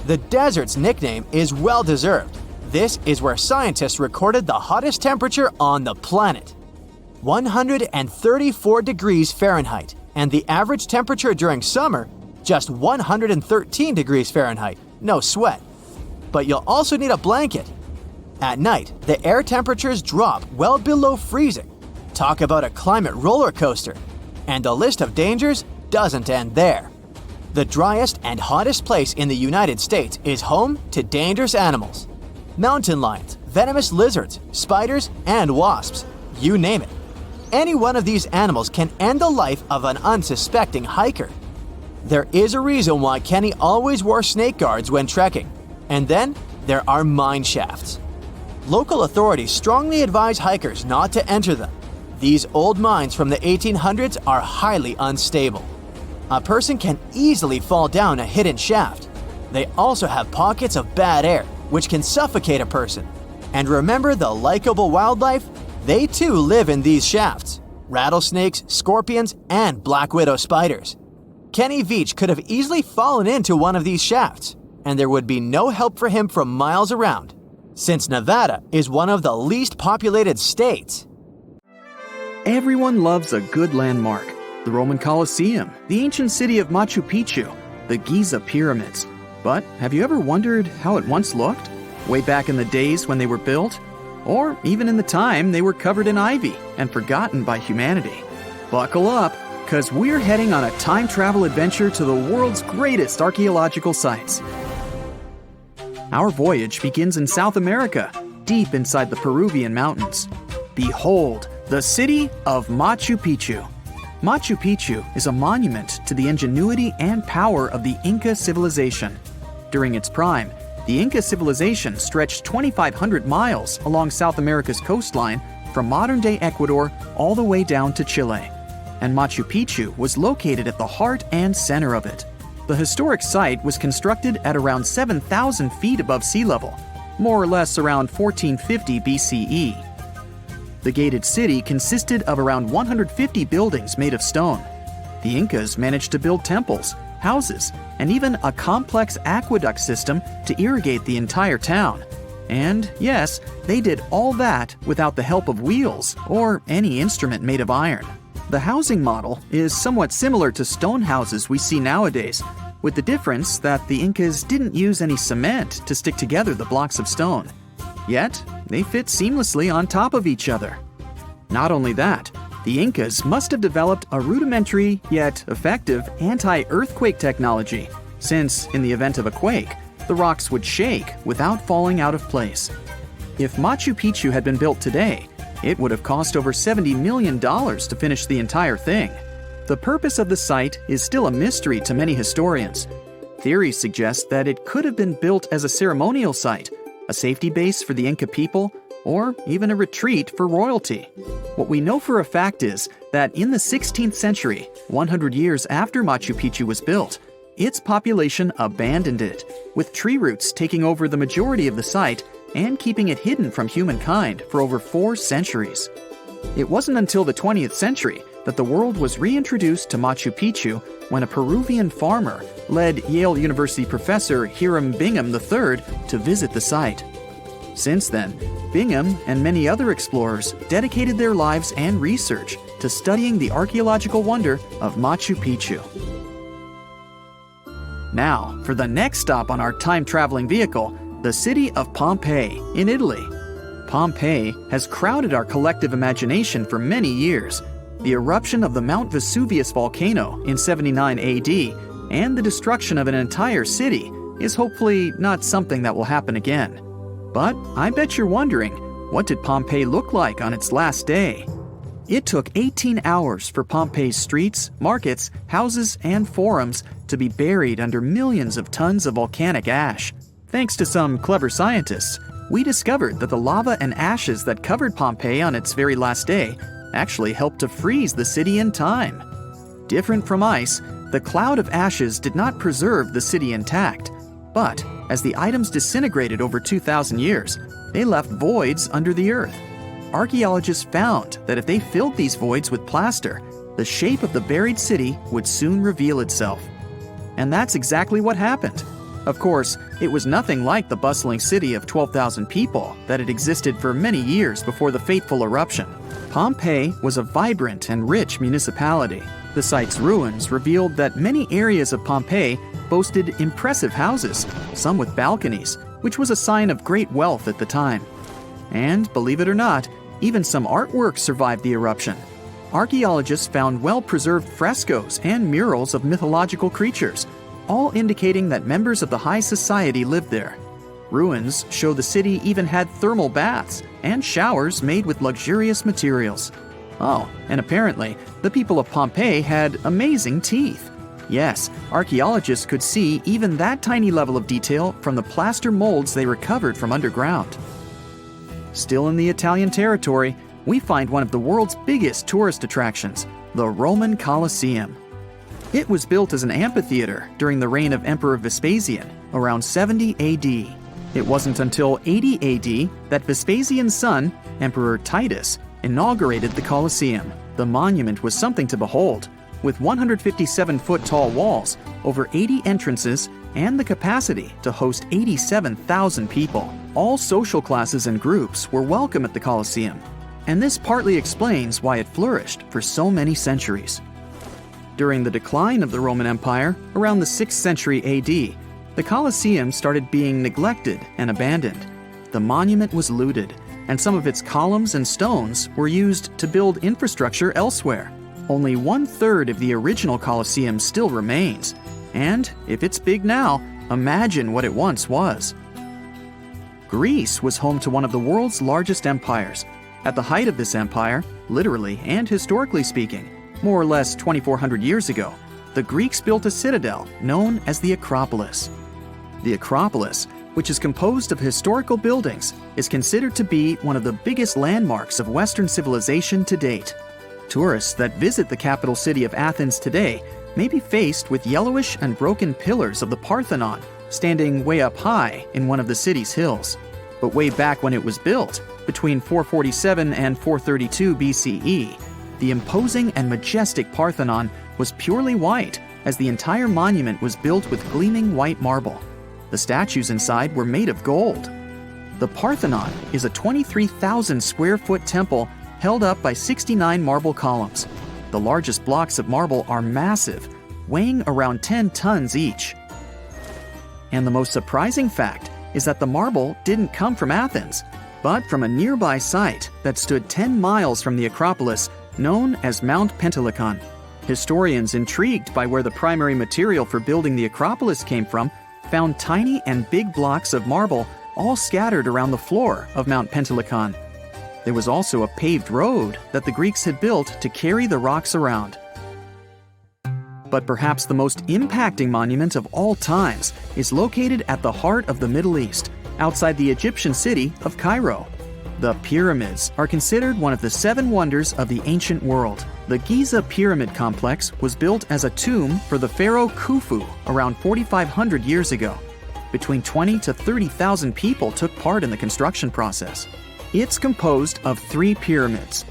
The desert's nickname is well-deserved. This is where scientists recorded the hottest temperature on the planet. 134 degrees Fahrenheit, and the average temperature during summer, just 113 degrees Fahrenheit. No sweat. But you'll also need a blanket. At night, the air temperatures drop well below freezing. Talk about a climate roller coaster. And the list of dangers doesn't end there. The driest and hottest place in the United States is home to dangerous animals. Mountain lions, venomous lizards, spiders, and wasps. You name it. Any one of these animals can end the life of an unsuspecting hiker. There is a reason why Kenny always wore snake guards when trekking. And then there are mine shafts. Local authorities strongly advise hikers not to enter them. These old mines from the 1800s are highly unstable. A person can easily fall down a hidden shaft. They also have pockets of bad air, which can suffocate a person. And remember the likable wildlife? They too live in these shafts. Rattlesnakes, scorpions, and black widow spiders. Kenny Veach could have easily fallen into one of these shafts, and there would be no help for him from miles around, since Nevada is one of the least populated states. Everyone loves a good landmark. The Roman Colosseum, the ancient city of Machu Picchu, the Giza pyramids. But have you ever wondered how it once looked? Way back in the days when they were built? Or even in the time they were covered in ivy and forgotten by humanity? Buckle up, because we're heading on a time travel adventure to the world's greatest archaeological sites. Our voyage begins in South America, deep inside the Peruvian mountains. Behold, the city of Machu Picchu. Machu Picchu is a monument to the ingenuity and power of the Inca civilization. During its prime, the Inca civilization stretched 2,500 miles along South America's coastline from modern-day Ecuador all the way down to Chile. And Machu Picchu was located at the heart and center of it. The historic site was constructed at around 7,000 feet above sea level, more or less around 1450 BCE. The gated city consisted of around 150 buildings made of stone. The Incas managed to build temples, houses, and even a complex aqueduct system to irrigate the entire town. And yes, they did all that without the help of wheels or any instrument made of iron. The housing model is somewhat similar to stone houses we see nowadays, with the difference that the Incas didn't use any cement to stick together the blocks of stone. Yet, they fit seamlessly on top of each other. Not only that, the Incas must have developed a rudimentary yet effective anti-earthquake technology, since in the event of a quake, the rocks would shake without falling out of place. If Machu Picchu had been built today, it would have cost over $70 million to finish the entire thing. The purpose of the site is still a mystery to many historians. Theories suggest that it could have been built as a ceremonial site, a safety base for the Inca people, or even a retreat for royalty. What we know for a fact is that in the 16th century, 100 years after Machu Picchu was built, its population abandoned it, with tree roots taking over the majority of the site and keeping it hidden from humankind for over 4 centuries. It wasn't until the 20th century that the world was reintroduced to Machu Picchu when a Peruvian farmer led Yale University professor Hiram Bingham III to visit the site. Since then, Bingham and many other explorers dedicated their lives and research to studying the archaeological wonder of Machu Picchu. Now, for the next stop on our time-traveling vehicle, the city of Pompeii in Italy. Pompeii has crowded our collective imagination for many years. The eruption of the Mount Vesuvius volcano in 79 AD and the destruction of an entire city is hopefully not something that will happen again. But I bet you're wondering, what did Pompeii look like on its last day? It took 18 hours for Pompeii's streets, markets, houses, and forums to be buried under millions of tons of volcanic ash. Thanks to some clever scientists, we discovered that the lava and ashes that covered Pompeii on its very last day actually helped to freeze the city in time. Different from ice, the cloud of ashes did not preserve the city intact, but as the items disintegrated over 2,000 years, they left voids under the earth. Archaeologists found that if they filled these voids with plaster, the shape of the buried city would soon reveal itself. And that's exactly what happened. Of course, it was nothing like the bustling city of 12,000 people that had existed for many years before the fateful eruption. Pompeii was a vibrant and rich municipality. The site's ruins revealed that many areas of Pompeii boasted impressive houses, some with balconies, which was a sign of great wealth at the time. And, believe it or not, even some artwork survived the eruption. Archaeologists found well-preserved frescoes and murals of mythological creatures, all indicating that members of the high society lived there. Ruins show the city even had thermal baths and showers made with luxurious materials. Oh, and apparently, the people of Pompeii had amazing teeth. Yes, archaeologists could see even that tiny level of detail from the plaster molds they recovered from underground. Still in the Italian territory, we find one of the world's biggest tourist attractions, the Roman Colosseum. It was built as an amphitheater during the reign of Emperor Vespasian, around 70 AD. It wasn't until 80 AD that Vespasian's son, Emperor Titus, inaugurated the Colosseum. The monument was something to behold, with 157-foot-tall walls, over 80 entrances, and the capacity to host 87,000 people. All social classes and groups were welcome at the Colosseum, and this partly explains why it flourished for so many centuries. During the decline of the Roman Empire, around the 6th century AD, the Colosseum started being neglected and abandoned. The monument was looted, and some of its columns and stones were used to build infrastructure elsewhere. Only 1/3 of the original Colosseum still remains, and if it's big now, imagine what it once was. Greece was home to one of the world's largest empires. At the height of this empire, literally and historically speaking, more or less 2,400 years ago, the Greeks built a citadel known as the Acropolis. The Acropolis, which is composed of historical buildings, is considered to be one of the biggest landmarks of Western civilization to date. Tourists that visit the capital city of Athens today may be faced with yellowish and broken pillars of the Parthenon standing way up high in one of the city's hills. But way back when it was built, between 447 and 432 BCE, the imposing and majestic Parthenon was purely white, as the entire monument was built with gleaming white marble. The statues inside were made of gold. The Parthenon is a 23,000 square foot temple held up by 69 marble columns. The largest blocks of marble are massive, weighing around 10 tons each. And the most surprising fact is that the marble didn't come from Athens, but from a nearby site that stood 10 miles from the Acropolis, known as Mount Pentelicon. Historians intrigued by where the primary material for building the Acropolis came from found tiny and big blocks of marble all scattered around the floor of Mount Pentelicon. There was also a paved road that the Greeks had built to carry the rocks around. But perhaps the most impacting monument of all times is located at the heart of the Middle East, outside the Egyptian city of Cairo. The pyramids are considered one of the 7 wonders of the ancient world. The Giza Pyramid Complex was built as a tomb for the pharaoh Khufu around 4,500 years ago. Between 20 to 30,000 people took part in the construction process. It's composed of 3 pyramids.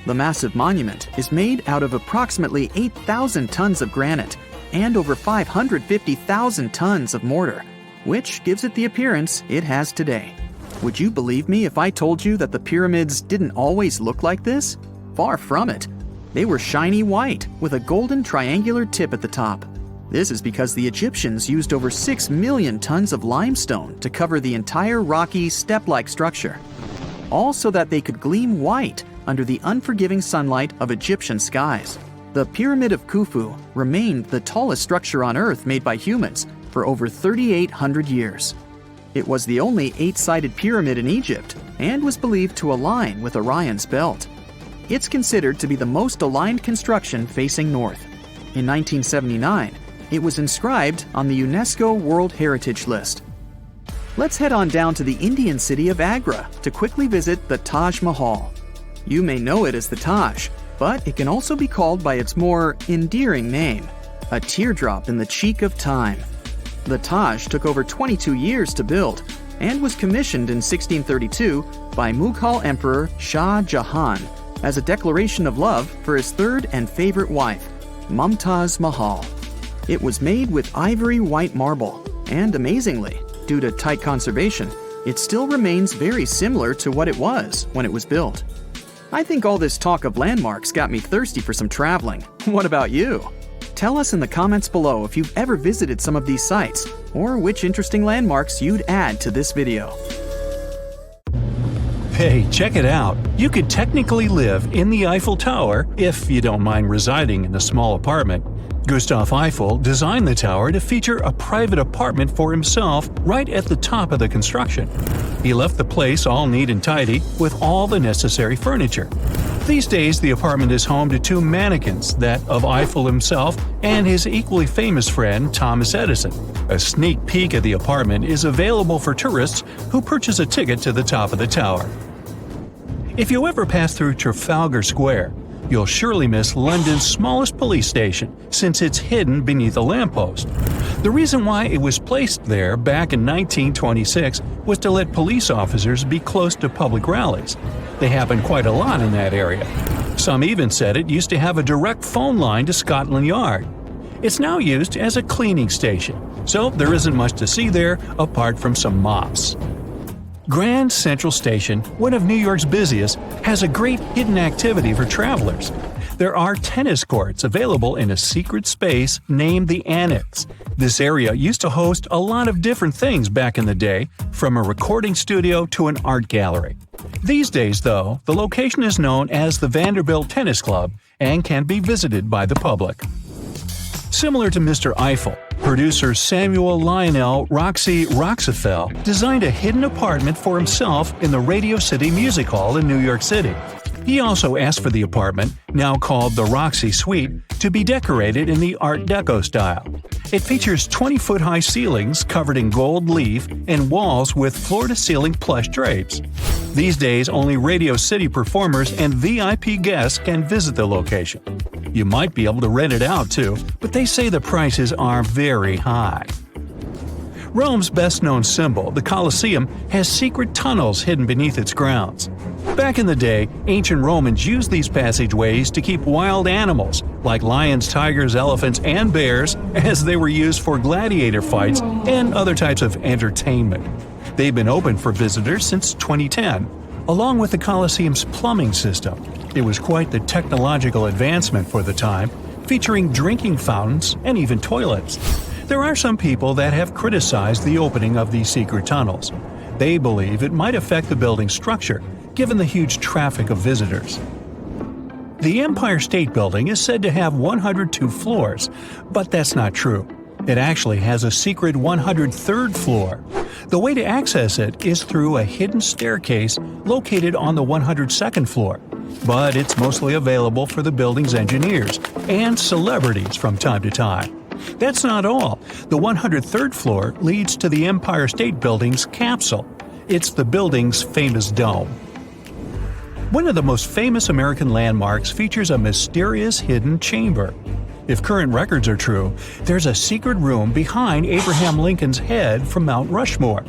The massive monument is made out of approximately 8,000 tons of granite and over 550,000 tons of mortar, which gives it the appearance it has today. Would you believe me if I told you that the pyramids didn't always look like this? Far from it. They were shiny white, with a golden triangular tip at the top. This is because the Egyptians used over 6 million tons of limestone to cover the entire rocky, step-like structure. All so that they could gleam white under the unforgiving sunlight of Egyptian skies. The Pyramid of Khufu remained the tallest structure on Earth made by humans for over 3,800 years. It was the only 8-sided pyramid in Egypt and was believed to align with Orion's belt. It's considered to be the most aligned construction facing north. In 1979, it was inscribed on the UNESCO World Heritage List. Let's head on down to the Indian city of Agra to quickly visit the Taj Mahal. You may know it as the Taj, but it can also be called by its more endearing name, a teardrop in the cheek of time. The Taj took over 22 years to build and was commissioned in 1632 by Mughal Emperor Shah Jahan as a declaration of love for his third and favorite wife, Mumtaz Mahal. It was made with ivory white marble, and amazingly, due to tight conservation, it still remains very similar to what it was when it was built. I think all this talk of landmarks got me thirsty for some traveling. What about you? Tell us in the comments below if you've ever visited some of these sites, or which interesting landmarks you'd add to this video. Hey, check it out! You could technically live in the Eiffel Tower if you don't mind residing in a small apartment. Gustav Eiffel designed the tower to feature a private apartment for himself right at the top of the construction. He left the place all neat and tidy with all the necessary furniture. These days, the apartment is home to 2 mannequins, that of Eiffel himself and his equally famous friend Thomas Edison. A sneak peek at the apartment is available for tourists who purchase a ticket to the top of the tower. If you ever pass through Trafalgar Square, you'll surely miss London's smallest police station, since it's hidden beneath a lamppost. The reason why it was placed there back in 1926 was to let police officers be close to public rallies. They happen quite a lot in that area. Some even said it used to have a direct phone line to Scotland Yard. It's now used as a cleaning station, so there isn't much to see there apart from some mops. Grand Central Station, one of New York's busiest, has a great hidden activity for travelers. There are tennis courts available in a secret space named the Annex. This area used to host a lot of different things back in the day, from a recording studio to an art gallery. These days, though, the location is known as the Vanderbilt Tennis Club and can be visited by the public. Similar to Mr. Eiffel, producer Samuel Lionel Roxy Roxafel designed a hidden apartment for himself in the Radio City Music Hall in New York City. He also asked for the apartment, now called the Roxy Suite, to be decorated in the Art Deco style. It features 20-foot-high ceilings covered in gold leaf and walls with floor-to-ceiling plush drapes. These days, only Radio City performers and VIP guests can visit the location. You might be able to rent it out too, but they say the prices are very high. Rome's best-known symbol, the Colosseum, has secret tunnels hidden beneath its grounds. Back in the day, ancient Romans used these passageways to keep wild animals, like lions, tigers, elephants, and bears, as they were used for gladiator fights and other types of entertainment. They've been open for visitors since 2010, along with the Colosseum's plumbing system. It was quite the technological advancement for the time, featuring drinking fountains and even toilets. There are some people that have criticized the opening of these secret tunnels. They believe it might affect the building's structure, given the huge traffic of visitors. The Empire State Building is said to have 102 floors, but that's not true. It actually has a secret 103rd floor. The way to access it is through a hidden staircase located on the 102nd floor, but it's mostly available for the building's engineers and celebrities from time to time. That's not all. The 103rd floor leads to the Empire State Building's capsule. It's the building's famous dome. One of the most famous American landmarks features a mysterious hidden chamber. If current records are true, there's a secret room behind Abraham Lincoln's head from Mount Rushmore.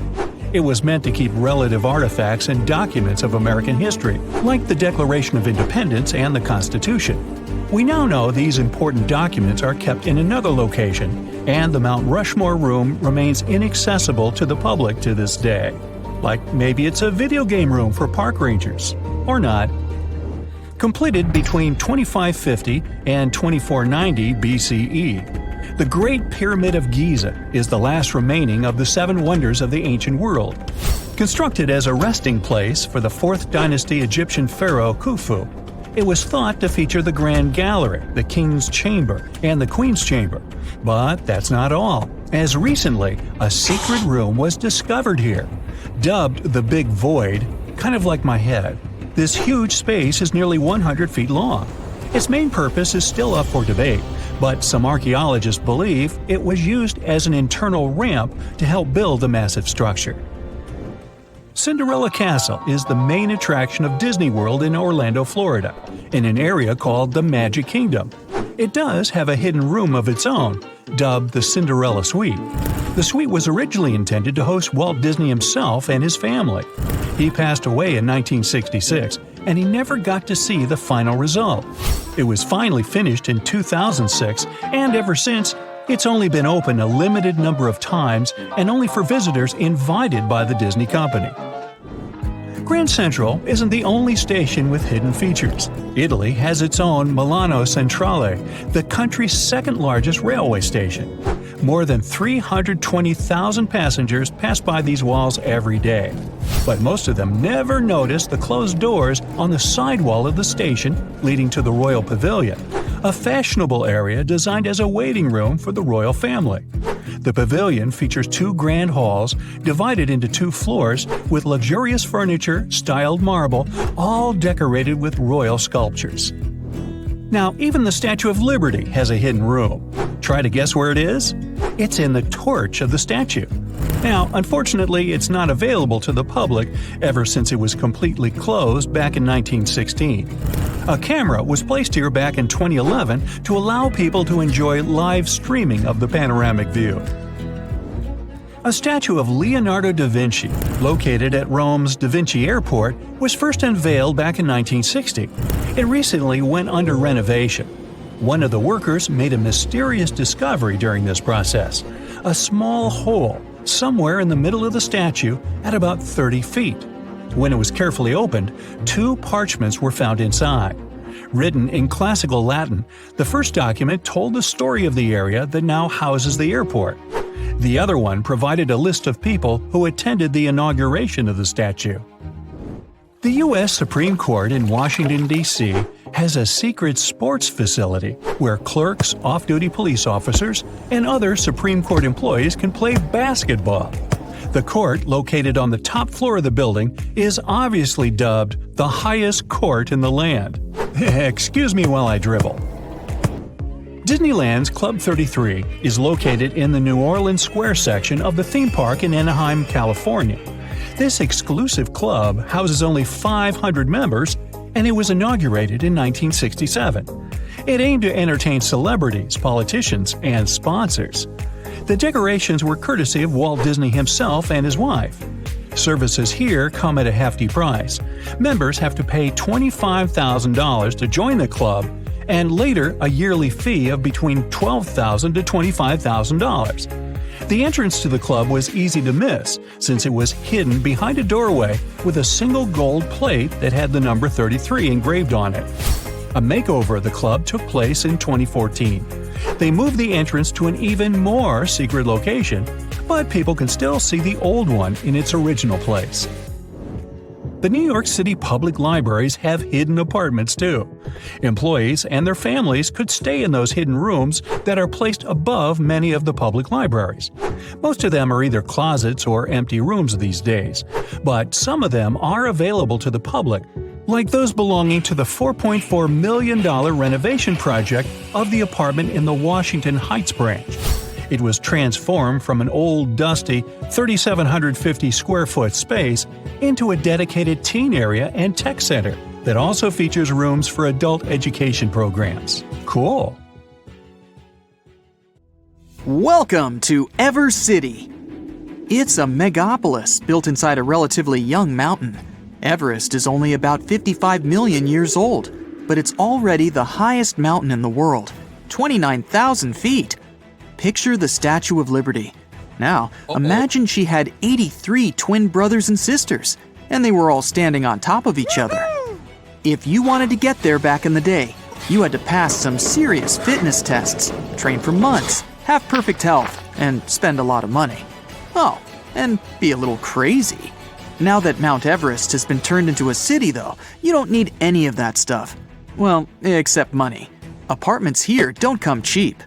It was meant to keep relative artifacts and documents of American history, like the Declaration of Independence and the Constitution. We now know these important documents are kept in another location, and the Mount Rushmore room remains inaccessible to the public to this day. like maybe it's a video game room for park rangers. Or not. Completed between 2550 and 2490 BCE, the Great Pyramid of Giza is the last remaining of the 7 wonders of the ancient world. Constructed as a resting place for the 4th dynasty Egyptian pharaoh Khufu, it was thought to feature the Grand Gallery, the King's Chamber, and the Queen's Chamber. But that's not all, as recently a secret room was discovered here. Dubbed the Big Void, kind of like my head, this huge space is nearly 100 feet long. Its main purpose is still up for debate, but some archaeologists believe it was used as an internal ramp to help build the massive structure. Cinderella Castle is the main attraction of Disney World in Orlando, Florida, in an area called the Magic Kingdom. It does have a hidden room of its own, dubbed the Cinderella Suite. The suite was originally intended to host Walt Disney himself and his family. He passed away in 1966, and he never got to see the final result. It was finally finished in 2006, and ever since, it's only been open a limited number of times and only for visitors invited by the Disney company. Grand Central isn't the only station with hidden features. Italy has its own Milano Centrale, the country's second-largest railway station. More than 320,000 passengers pass by these walls every day. But most of them never notice the closed doors on the sidewall of the station leading to the Royal Pavilion, a fashionable area designed as a waiting room for the royal family. The pavilion features 2 grand halls divided into 2 floors with luxurious furniture, styled marble, all decorated with royal sculptures. Now, even the Statue of Liberty has a hidden room. Try to guess where it is? It's in the torch of the statue. Now, unfortunately, it's not available to the public ever since it was completely closed back in 1916. A camera was placed here back in 2011 to allow people to enjoy live streaming of the panoramic view. A statue of Leonardo da Vinci, located at Rome's Da Vinci Airport, was first unveiled back in 1960. It recently went under renovation. One of the workers made a mysterious discovery during this process: a small hole somewhere in the middle of the statue at about 30 feet. When it was carefully opened, 2 parchments were found inside. Written in classical Latin, the first document told the story of the area that now houses the airport. The other one provided a list of people who attended the inauguration of the statue. The U.S. Supreme Court in Washington, D.C. has a secret sports facility where clerks, off-duty police officers, and other Supreme Court employees can play basketball. The court, located on the top floor of the building, is obviously dubbed the highest court in the land. Excuse me while I dribble. Disneyland's Club 33 is located in the New Orleans Square section of the theme park in Anaheim, California. This exclusive club houses only 500 members, and it was inaugurated in 1967. It aimed to entertain celebrities, politicians, and sponsors. The decorations were courtesy of Walt Disney himself and his wife. Services here come at a hefty price. Members have to pay $25,000 to join the club, and later a yearly fee of between $12,000 to $25,000. The entrance to the club was easy to miss, since it was hidden behind a doorway with a single gold plate that had the number 33 engraved on it. A makeover of the club took place in 2014. They moved the entrance to an even more secret location, but people can still see the old one in its original place. The New York City public libraries have hidden apartments too. Employees and their families could stay in those hidden rooms that are placed above many of the public libraries. Most of them are either closets or empty rooms these days, but some of them are available to the public, like those belonging to the $4.4 million renovation project of the apartment in the Washington Heights branch. It was transformed from an old, dusty, 3,750 square foot space into a dedicated teen area and tech center that also features rooms for adult education programs. Cool! Welcome to Everest City. It's a megapolis built inside a relatively young mountain. Everest is only about 55 million years old, but it's already the highest mountain in the world, 29,000 feet. Picture the Statue of Liberty. Now, imagine she had 83 twin brothers and sisters, and they were all standing on top of each other. If you wanted to get there back in the day, you had to pass some serious fitness tests, train for months, have perfect health, and spend a lot of money. Oh, and be a little crazy. Now that Mount Everest has been turned into a city, though, you don't need any of that stuff. Well, except money. Apartments here don't come cheap.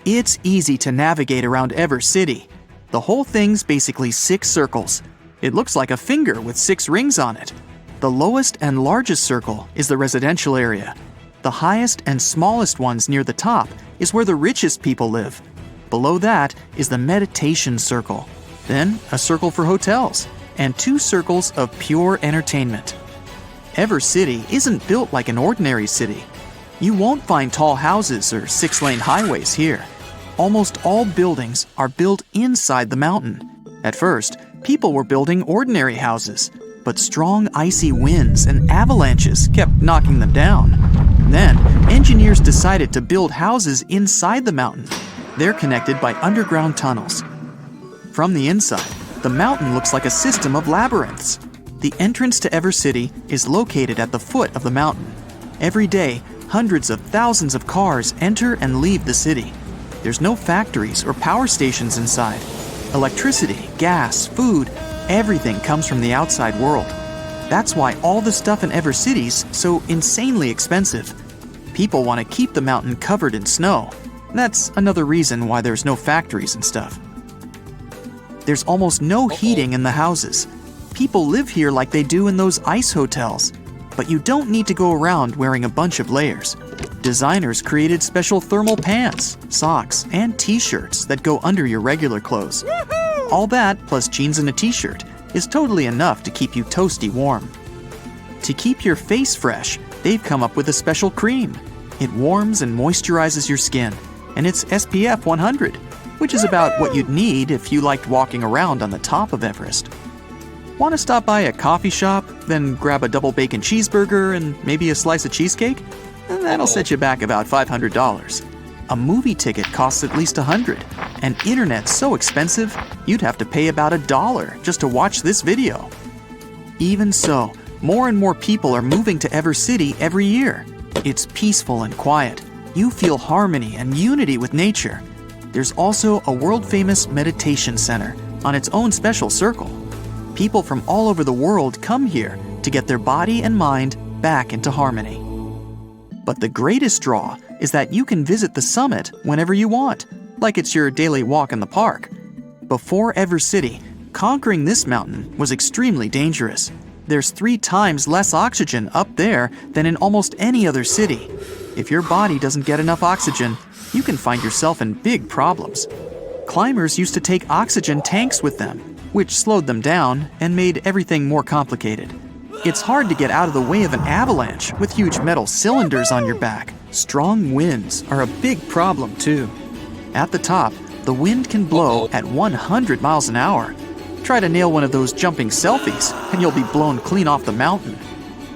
It's easy to navigate around Everest City. The whole thing's basically 6 circles. It looks like a finger with 6 rings on it. The lowest and largest circle is the residential area. The highest and smallest ones near the top is where the richest people live. Below that is the meditation circle. Then a circle for hotels, and 2 circles of pure entertainment. Everest City isn't built like an ordinary city. You won't find tall houses or 6-lane highways here. Almost all buildings are built inside the mountain. At first, people were building ordinary houses, but strong icy winds and avalanches kept knocking them down. Then, engineers decided to build houses inside the mountain. They're connected by underground tunnels. From the inside, the mountain looks like a system of labyrinths. The entrance to Everest City is located at the foot of the mountain. Every day, hundreds of thousands of cars enter and leave the city. There's no factories or power stations inside. Electricity, gas, food, everything comes from the outside world. That's why all the stuff in Everest City's so insanely expensive. People want to keep the mountain covered in snow. That's another reason why there's no factories and stuff. There's almost no heating in the houses. People live here like they do in those ice hotels. But you don't need to go around wearing a bunch of layers. Designers created special thermal pants, socks, and t-shirts that go under your regular clothes. All that, plus jeans and a t-shirt, is totally enough to keep you toasty warm. To keep your face fresh, they've come up with a special cream. It warms and moisturizes your skin, and it's SPF 100, which is about what you'd need if you liked walking around on the top of Everest. Want to stop by a coffee shop, then grab a double bacon cheeseburger and maybe a slice of cheesecake? That'll set you back about $500. A movie ticket costs at least $100, and internet's so expensive, you'd have to pay about $1 just to watch this video. Even so, more and more people are moving to Everest City every year. It's peaceful and quiet. You feel harmony and unity with nature. There's also a world-famous meditation center on its own special circle. People from all over the world come here to get their body and mind back into harmony. But the greatest draw is that you can visit the summit whenever you want, like it's your daily walk in the park. Before Everest City, conquering this mountain was extremely dangerous. There's 3 times less oxygen up there than in almost any other city. If your body doesn't get enough oxygen, you can find yourself in big problems. Climbers used to take oxygen tanks with them, which slowed them down and made everything more complicated. It's hard to get out of the way of an avalanche with huge metal cylinders on your back. Strong winds are a big problem too. At the top, the wind can blow at 100 miles an hour. Try to nail one of those jumping selfies and you'll be blown clean off the mountain.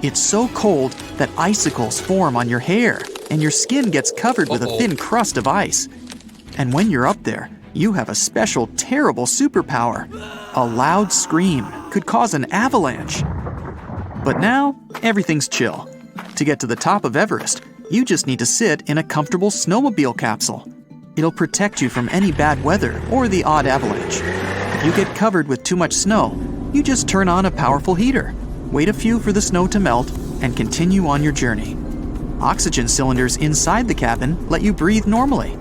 It's so cold that icicles form on your hair and your skin gets covered with a thin crust of ice. And when you're up there, you have a special, terrible superpower. A loud scream could cause an avalanche. But now, everything's chill. To get to the top of Everest, you just need to sit in a comfortable snowmobile capsule. It'll protect you from any bad weather or the odd avalanche. If you get covered with too much snow, you just turn on a powerful heater, wait a few for the snow to melt, and continue on your journey. Oxygen cylinders inside the cabin let you breathe normally.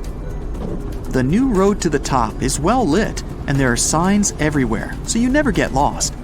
The new road to the top is well lit, and there are signs everywhere, so you never get lost.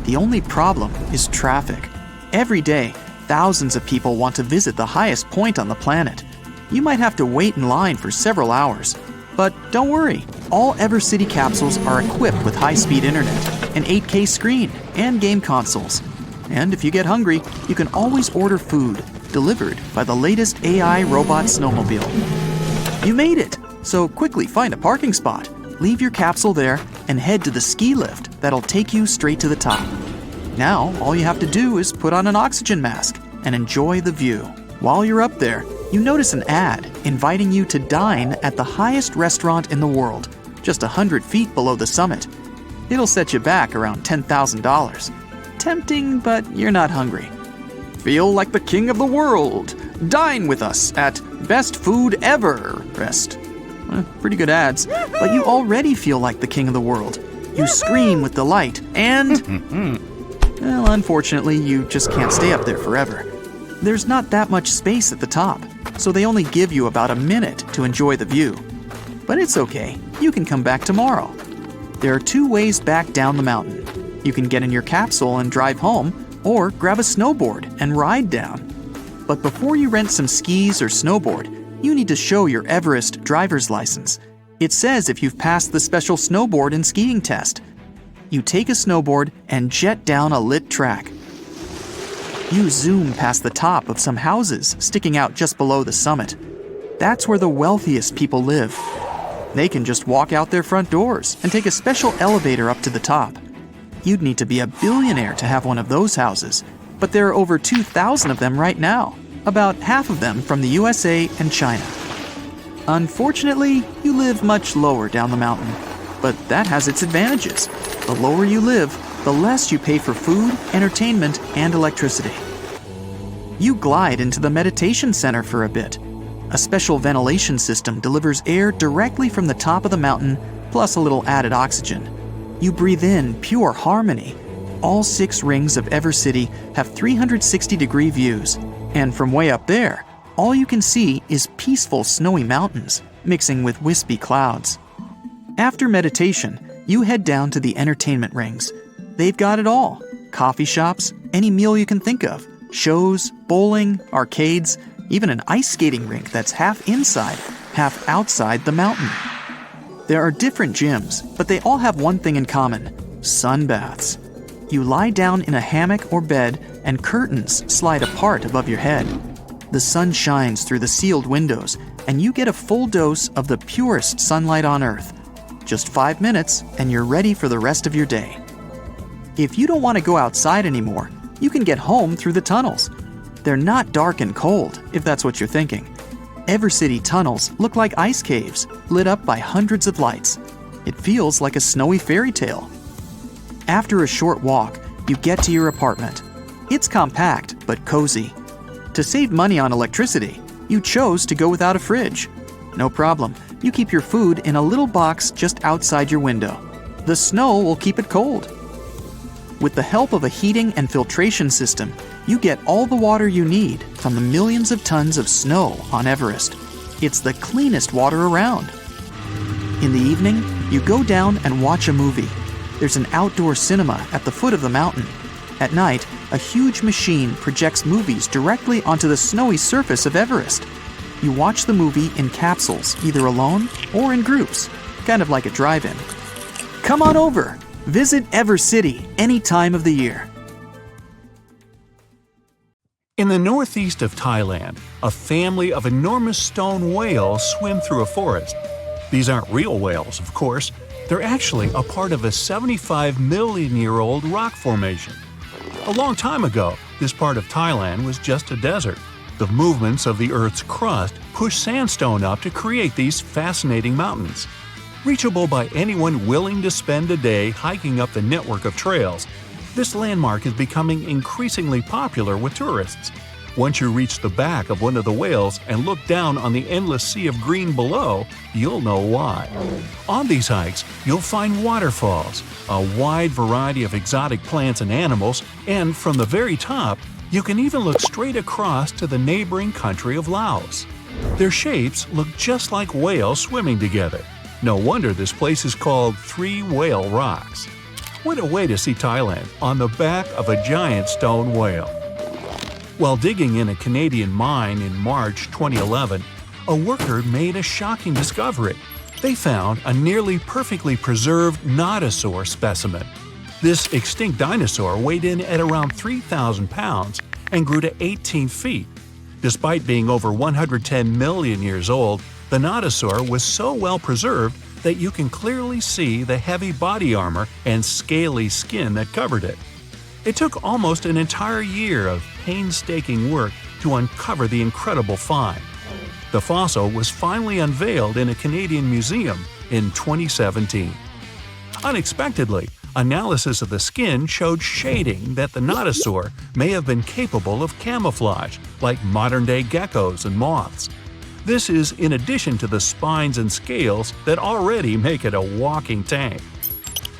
The only problem is traffic. Every day, thousands of people want to visit the highest point on the planet. You might have to wait in line for several hours. But don't worry, all Everest City capsules are equipped with high-speed internet, an 8K screen, and game consoles. And if you get hungry, you can always order food, delivered by the latest AI robot snowmobile. You made it! So quickly find a parking spot, leave your capsule there, and head to the ski lift that'll take you straight to the top. Now, all you have to do is put on an oxygen mask and enjoy the view. While you're up there, you notice an ad inviting you to dine at the highest restaurant in the world. just 100 feet below the summit. It'll set you back around $10,000. Tempting, but you're not hungry. Feel like the king of the world. Dine with us at Best Food Everest. Pretty good ads, but you already feel like the king of the world. You scream with delight and... well, unfortunately, you just can't stay up there forever. There's not that much space at the top, so they only give you about a minute to enjoy the view. But it's okay, you can come back tomorrow. There are 2 ways back down the mountain. You can get in your capsule and drive home, or grab a snowboard and ride down. But before you rent some skis or snowboard, you need to show your Everest driver's license. It says if you've passed the special snowboard and skiing test. You take a snowboard and jet down a lit track. You zoom past the top of some houses sticking out just below the summit. That's where the wealthiest people live. They can just walk out their front doors and take a special elevator up to the top. You'd need to be a billionaire to have one of those houses, but there are over 2,000 of them right now, about half of them from the USA and China. Unfortunately, you live much lower down the mountain, but that has its advantages. The lower you live, the less you pay for food, entertainment, and electricity. You glide into the meditation center for a bit. A special ventilation system delivers air directly from the top of the mountain, plus a little added oxygen. You breathe in pure harmony. All 6 rings of Evercity have 360-degree views, and from way up there, all you can see is peaceful snowy mountains, mixing with wispy clouds. After meditation, you head down to the entertainment rings. They've got it all. Coffee shops, any meal you can think of, shows, bowling, arcades, even an ice skating rink that's half inside, half outside the mountain. There are different gyms, but they all have one thing in common: sunbaths. You lie down in a hammock or bed, and curtains slide apart above your head. The sun shines through the sealed windows, and you get a full dose of the purest sunlight on Earth. Just 5 minutes, and you're ready for the rest of your day. If you don't want to go outside anymore, you can get home through the tunnels. They're not dark and cold, if that's what you're thinking. Evercity tunnels look like ice caves, lit up by hundreds of lights. It feels like a snowy fairy tale. After a short walk, you get to your apartment. It's compact, but cozy. To save money on electricity, you chose to go without a fridge. No problem, you keep your food in a little box just outside your window. The snow will keep it cold. With the help of a heating and filtration system, you get all the water you need from the millions of tons of snow on Everest. It's the cleanest water around. In the evening, you go down and watch a movie. There's an outdoor cinema at the foot of the mountain. At night, a huge machine projects movies directly onto the snowy surface of Everest. You watch the movie in capsules, either alone or in groups, kind of like a drive-in. Come on over! Visit Evercity any time of the year. In the northeast of Thailand, a family of enormous stone whales swim through a forest. These aren't real whales, of course. They're actually a part of a 75 million-year-old rock formation. A long time ago, this part of Thailand was just a desert. The movements of the Earth's crust pushed sandstone up to create these fascinating mountains. Reachable by anyone willing to spend a day hiking up the network of trails, this landmark is becoming increasingly popular with tourists. Once you reach the back of one of the whales and look down on the endless sea of green below, you'll know why. On these hikes, you'll find waterfalls, a wide variety of exotic plants and animals, and from the very top, you can even look straight across to the neighboring country of Laos. Their shapes look just like whales swimming together. No wonder this place is called Three Whale Rocks. What a way to see Thailand on the back of a giant stone whale. While digging in a Canadian mine in March 2011, a worker made a shocking discovery. They found a nearly perfectly preserved nodosaur specimen. This extinct dinosaur weighed in at around 3,000 pounds and grew to 18 feet. Despite being over 110 million years old, the nodosaur was so well preserved that you can clearly see the heavy body armor and scaly skin that covered it. It took almost an entire year of painstaking work to uncover the incredible find. The fossil was finally unveiled in a Canadian museum in 2017. Unexpectedly, analysis of the skin showed shading that the nodosaur may have been capable of camouflage, like modern-day geckos and moths. This is in addition to the spines and scales that already make it a walking tank.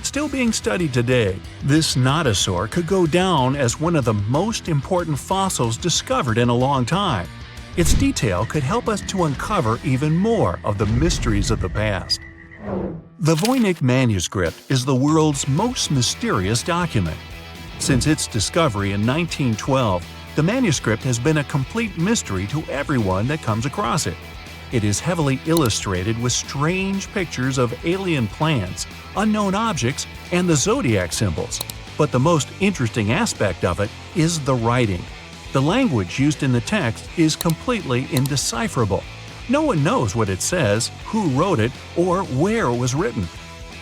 Still being studied today, this nodosaur could go down as one of the most important fossils discovered in a long time. Its detail could help us to uncover even more of the mysteries of the past. The Voynich manuscript is the world's most mysterious document. Since its discovery in 1912, the manuscript has been a complete mystery to everyone that comes across it. It is heavily illustrated with strange pictures of alien plants, unknown objects, and the zodiac symbols. But the most interesting aspect of it is the writing. The language used in the text is completely indecipherable. No one knows what it says, who wrote it, or where it was written.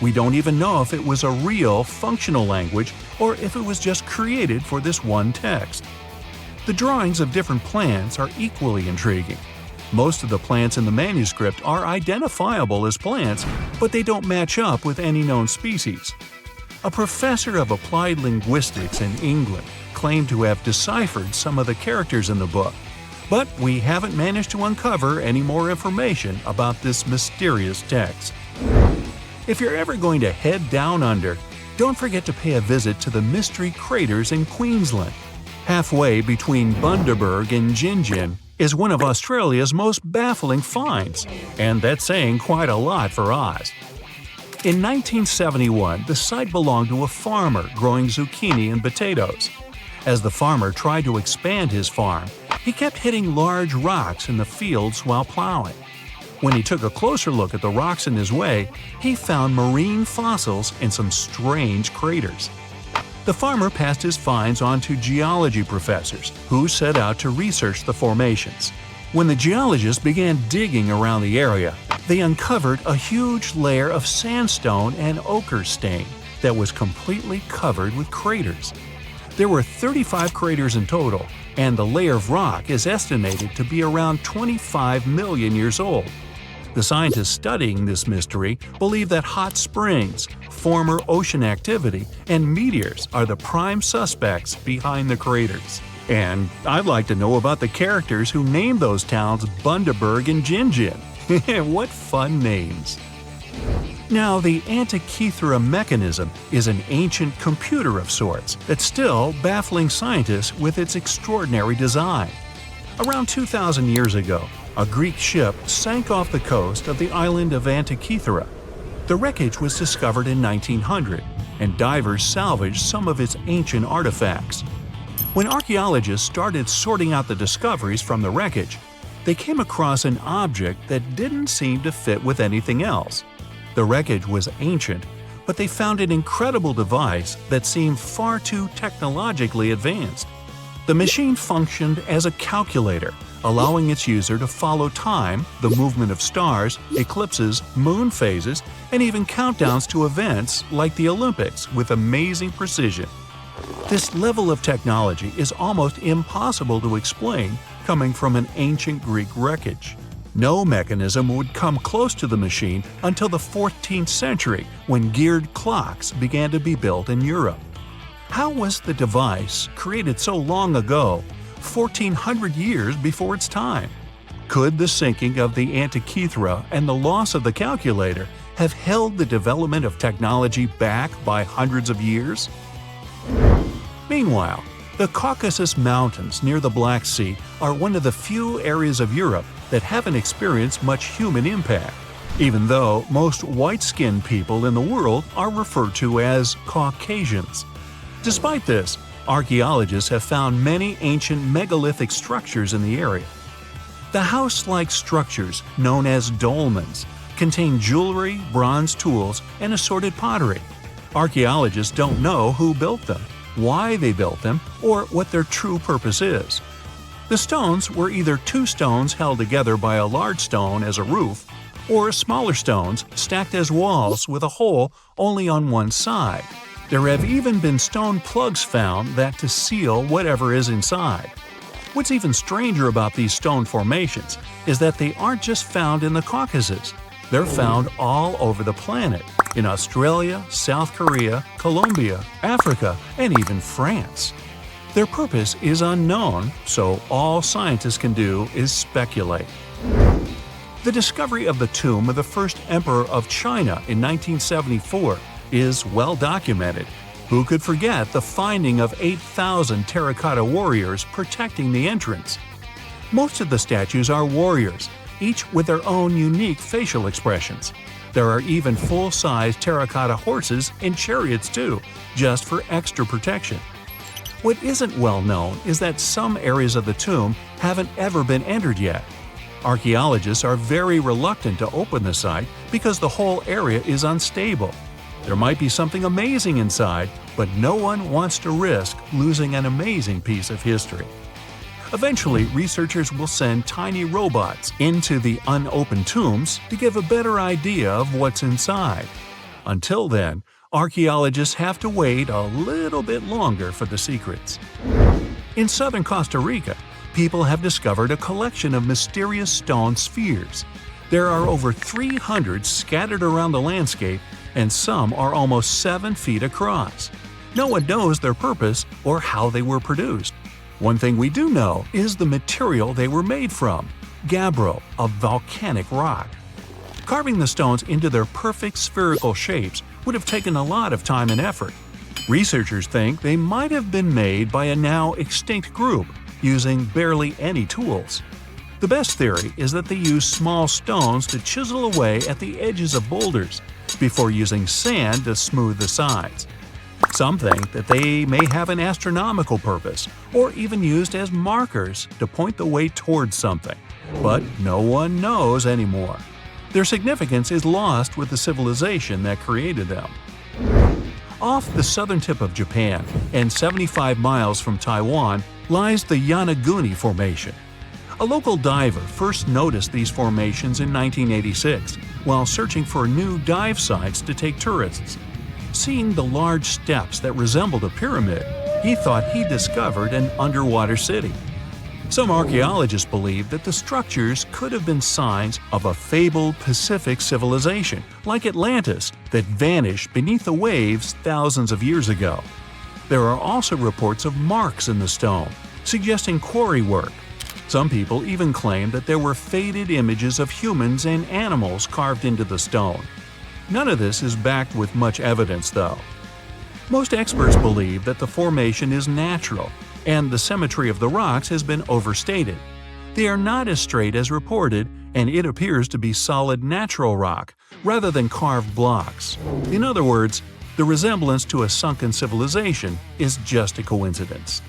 We don't even know if it was a real, functional language or if it was just created for this one text. The drawings of different plants are equally intriguing. Most of the plants in the manuscript are identifiable as plants, but they don't match up with any known species. A professor of applied linguistics in England claimed to have deciphered some of the characters in the book, but we haven't managed to uncover any more information about this mysterious text. If you're ever going to head down under, don't forget to pay a visit to the Mystery Craters in Queensland. Halfway between Bundaberg and Gingin is one of Australia's most baffling finds, and that's saying quite a lot for Oz. In 1971, the site belonged to a farmer growing zucchini and potatoes. As the farmer tried to expand his farm, he kept hitting large rocks in the fields while plowing. When he took a closer look at the rocks in his way, he found marine fossils and some strange craters. The farmer passed his finds on to geology professors, who set out to research the formations. When the geologists began digging around the area, they uncovered a huge layer of sandstone and ochre stain that was completely covered with craters. There were 35 craters in total, and the layer of rock is estimated to be around 25 million years old. The scientists studying this mystery believe that hot springs, former ocean activity, and meteors are the prime suspects behind the craters. And I'd like to know about the characters who named those towns Bundaberg and Gingin. What fun names! Now, the Antikythera mechanism is an ancient computer of sorts that's still baffling scientists with its extraordinary design. Around 2,000 years ago, a Greek ship sank off the coast of the island of Antikythera. The wreckage was discovered in 1900, and divers salvaged some of its ancient artifacts. When archaeologists started sorting out the discoveries from the wreckage, they came across an object that didn't seem to fit with anything else. The wreckage was ancient, but they found an incredible device that seemed far too technologically advanced. The machine functioned as a calculator, allowing its user to follow time, the movement of stars, eclipses, moon phases, and even countdowns to events like the Olympics with amazing precision. This level of technology is almost impossible to explain coming from an ancient Greek wreckage. No mechanism would come close to the machine until the 14th century, when geared clocks began to be built in Europe. How was the device, created so long ago, 1,400 years before its time? Could the sinking of the Antikythera and the loss of the calculator have held the development of technology back by hundreds of years? Meanwhile, the Caucasus Mountains near the Black Sea are one of the few areas of Europe that haven't experienced much human impact, even though most white-skinned people in the world are referred to as Caucasians. Despite this, archaeologists have found many ancient megalithic structures in the area. The house-like structures, known as dolmens, contain jewelry, bronze tools, and assorted pottery. Archaeologists don't know who built them, why they built them, or what their true purpose is. The stones were either two stones held together by a large stone as a roof, or smaller stones stacked as walls with a hole only on one side. There have even been stone plugs found that to seal whatever is inside. What's even stranger about these stone formations is that they aren't just found in the Caucasus. They're found all over the planet, in Australia, South Korea, Colombia, Africa, and even France. Their purpose is unknown, so all scientists can do is speculate. The discovery of the tomb of the first emperor of China in 1974 is well documented. Who could forget the finding of 8,000 terracotta warriors protecting the entrance? Most of the statues are warriors, each with their own unique facial expressions. There are even full-size terracotta horses and chariots too, just for extra protection. What isn't well known is that some areas of the tomb haven't ever been entered yet. Archaeologists are very reluctant to open the site because the whole area is unstable. There might be something amazing inside, but no one wants to risk losing an amazing piece of history. Eventually, researchers will send tiny robots into the unopened tombs to give a better idea of what's inside. Until then, archaeologists have to wait a little bit longer for the secrets. In southern Costa Rica, people have discovered a collection of mysterious stone spheres. There are over 300 scattered around the landscape, and some are almost 7 feet across. No one knows their purpose or how they were produced. One thing we do know is the material they were made from: gabbro, a volcanic rock. Carving the stones into their perfect spherical shapes would have taken a lot of time and effort. Researchers think they might have been made by a now extinct group, using barely any tools. The best theory is that they used small stones to chisel away at the edges of boulders, before using sand to smooth the sides. Some think that they may have an astronomical purpose, or even used as markers to point the way towards something. But no one knows anymore. Their significance is lost with the civilization that created them. Off the southern tip of Japan, and 75 miles from Taiwan, lies the Yonaguni Formation. A local diver first noticed these formations in 1986 while searching for new dive sites to take tourists. Seeing the large steps that resembled a pyramid, he thought he discovered an underwater city. Some archaeologists believe that the structures could have been signs of a fabled Pacific civilization, like Atlantis, that vanished beneath the waves thousands of years ago. There are also reports of marks in the stone, suggesting quarry work. Some people even claim that there were faded images of humans and animals carved into the stone. None of this is backed with much evidence, though. Most experts believe that the formation is natural, and the symmetry of the rocks has been overstated. They are not as straight as reported, and it appears to be solid natural rock, rather than carved blocks. In other words, the resemblance to a sunken civilization is just a coincidence.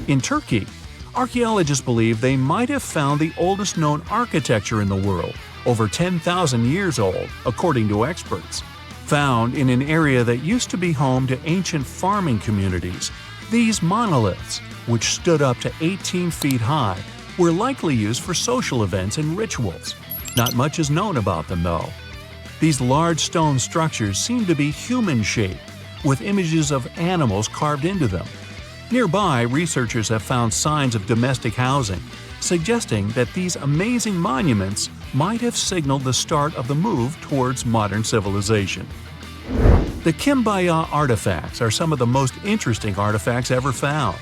In Turkey, archaeologists believe they might have found the oldest known architecture in the world, over 10,000 years old, according to experts. Found in an area that used to be home to ancient farming communities, these monoliths, which stood up to 18 feet high, were likely used for social events and rituals. Not much is known about them, though. These large stone structures seem to be human-shaped, with images of animals carved into them. Nearby, researchers have found signs of domestic housing, suggesting that these amazing monuments might have signaled the start of the move towards modern civilization. The Kimbaya artifacts are some of the most interesting artifacts ever found.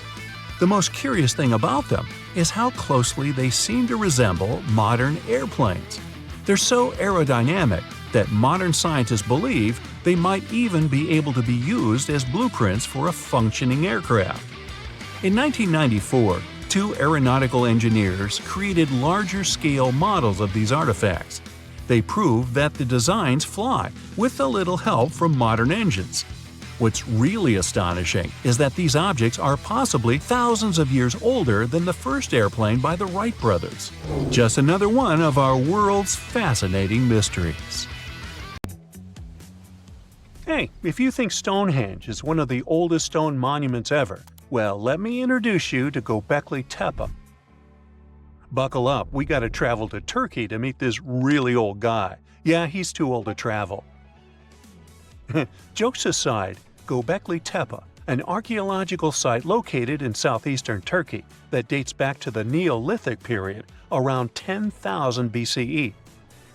The most curious thing about them is how closely they seem to resemble modern airplanes. They're so aerodynamic that modern scientists believe they might even be able to be used as blueprints for a functioning aircraft. In 1994, 2 aeronautical engineers created larger-scale models of these artifacts. They proved that the designs fly, with a little help from modern engines. What's really astonishing is that these objects are possibly thousands of years older than the first airplane by the Wright brothers. Just another one of our world's fascinating mysteries. Hey, if you think Stonehenge is one of the oldest stone monuments ever, well, let me introduce you to Göbekli Tepe. Buckle up, we gotta travel to Turkey to meet this really old guy. Yeah, he's too old to travel. Jokes aside, Göbekli Tepe, an archaeological site located in southeastern Turkey that dates back to the Neolithic period, around 10,000 BCE.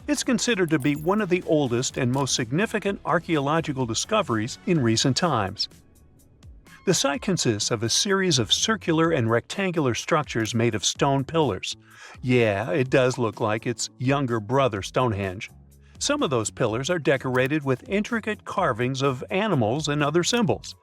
It's considered to be one of the oldest and most significant archaeological discoveries in recent times. The site consists of a series of circular and rectangular structures made of stone pillars. Yeah, it does look like its younger brother Stonehenge. Some of those pillars are decorated with intricate carvings of animals and other symbols.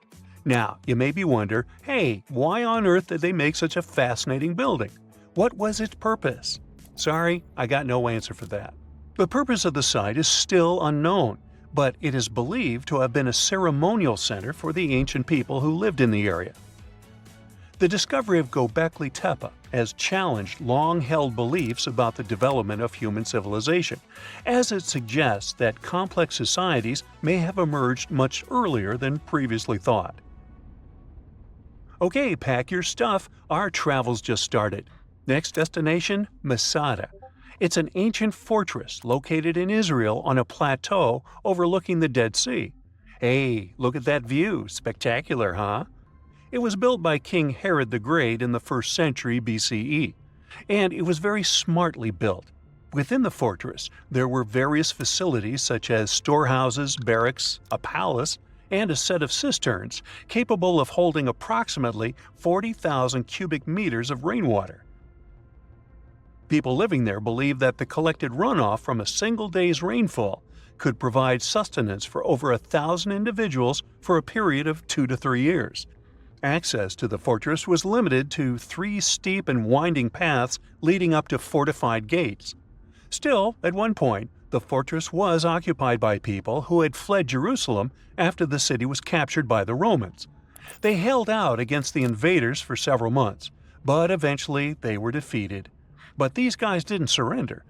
Now, you maybe wonder, hey, why on earth did they make such a fascinating building? What was its purpose? Sorry, I got no answer for that. The purpose of the site is still unknown, but it is believed to have been a ceremonial center for the ancient people who lived in the area. The discovery of Göbekli Tepe has challenged long-held beliefs about the development of human civilization, as it suggests that complex societies may have emerged much earlier than previously thought. Okay, pack your stuff, our travel's just started. Next destination, Masada. It's an ancient fortress located in Israel on a plateau overlooking the Dead Sea. Hey, look at that view, spectacular, huh? It was built by King Herod the Great in the 1st century BCE, and it was very smartly built. Within the fortress, there were various facilities such as storehouses, barracks, a palace, and a set of cisterns capable of holding approximately 40,000 cubic meters of rainwater. People living there believed that the collected runoff from a single day's rainfall could provide sustenance for over 1,000 individuals for a period of 2 to 3 years. Access to the fortress was limited to 3 steep and winding paths leading up to fortified gates. Still, at one point, the fortress was occupied by people who had fled Jerusalem after the city was captured by the Romans. They held out against the invaders for several months, but eventually they were defeated. But these guys didn't surrender.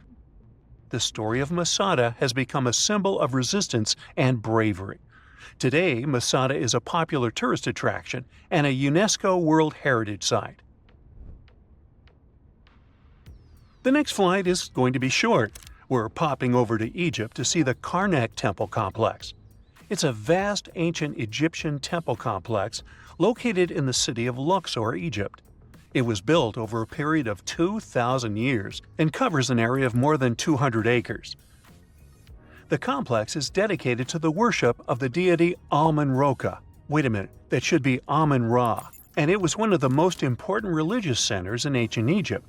The story of Masada has become a symbol of resistance and bravery. Today, Masada is a popular tourist attraction and a UNESCO World Heritage Site. The next flight is going to be short. We're popping over to Egypt to see the Karnak Temple Complex. It's a vast ancient Egyptian temple complex located in the city of Luxor, Egypt. It was built over a period of 2,000 years and covers an area of more than 200 acres. The complex is dedicated to the worship of the deity Amun-Ra. Wait a minute, that should be Amun-Ra, and it was one of the most important religious centers in ancient Egypt.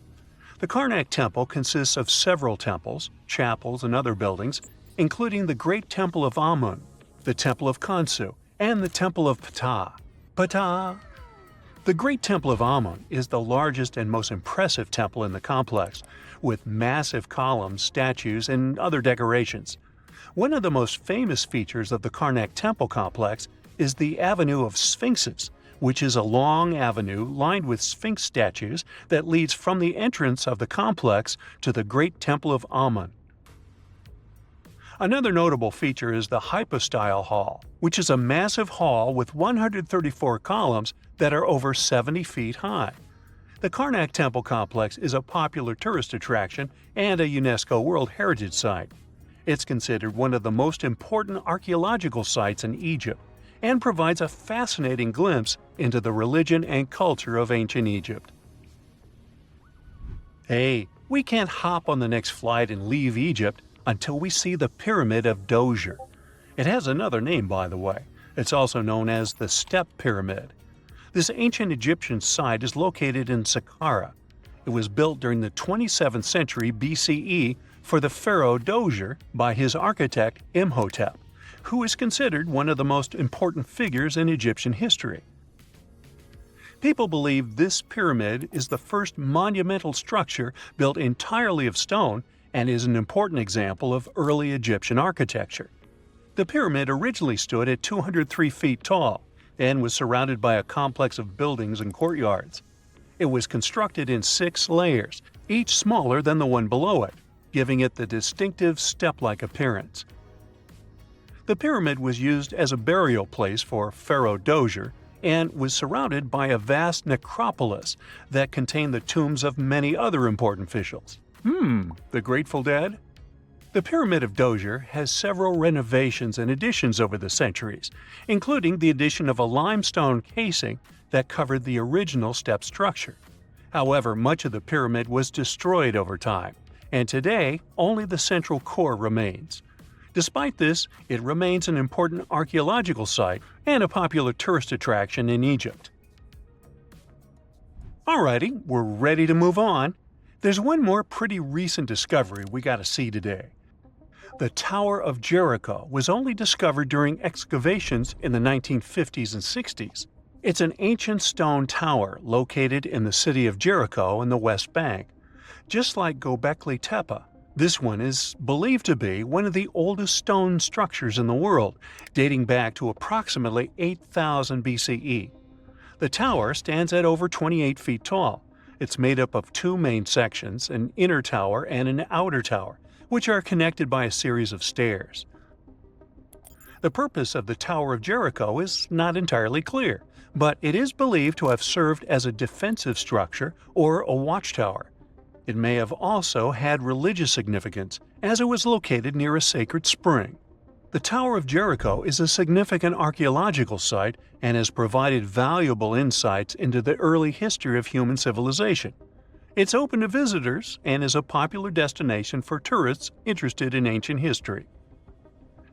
The Karnak Temple consists of several temples, chapels, and other buildings, including the Great Temple of Amun, the Temple of Khonsu, and the Temple of Ptah. Ptah! The Great Temple of Amun is the largest and most impressive temple in the complex, with massive columns, statues, and other decorations. One of the most famous features of the Karnak Temple complex is the Avenue of Sphinxes, which is a long avenue lined with Sphinx statues that leads from the entrance of the complex to the Great Temple of Amun. Another notable feature is the Hypostyle Hall, which is a massive hall with 134 columns that are over 70 feet high. The Karnak Temple Complex is a popular tourist attraction and a UNESCO World Heritage Site. It's considered one of the most important archaeological sites in Egypt and provides a fascinating glimpse into the religion and culture of ancient Egypt. Hey, we can't hop on the next flight and leave Egypt until we see the Pyramid of Djoser. It has another name, by the way. It's also known as the Step Pyramid. This ancient Egyptian site is located in Saqqara. It was built during the 27th century BCE for the pharaoh Djoser by his architect Imhotep, who is considered one of the most important figures in Egyptian history. People believe this pyramid is the first monumental structure built entirely of stone and is an important example of early Egyptian architecture. The pyramid originally stood at 203 feet tall and was surrounded by a complex of buildings and courtyards. It was constructed in 6 layers, each smaller than the one below it, giving it the distinctive step-like appearance. The pyramid was used as a burial place for Pharaoh Djoser and was surrounded by a vast necropolis that contained the tombs of many other important officials. The Grateful Dead? The Pyramid of Djoser has several renovations and additions over the centuries, including the addition of a limestone casing that covered the original step structure. However, much of the pyramid was destroyed over time, and today only the central core remains. Despite this, it remains an important archaeological site and a popular tourist attraction in Egypt. Alrighty, we're ready to move on. There's one more pretty recent discovery we gotta see today. The Tower of Jericho was only discovered during excavations in the 1950s and 60s. It's an ancient stone tower located in the city of Jericho in the West Bank. Just like Göbekli Tepe, this one is believed to be one of the oldest stone structures in the world, dating back to approximately 8000 BCE. The tower stands at over 28 feet tall. It's made up of two main sections, an inner tower and an outer tower, which are connected by a series of stairs. The purpose of the Tower of Jericho is not entirely clear, but it is believed to have served as a defensive structure or a watchtower. It may have also had religious significance, as it was located near a sacred spring. The Tower of Jericho is a significant archaeological site and has provided valuable insights into the early history of human civilization. It's open to visitors and is a popular destination for tourists interested in ancient history.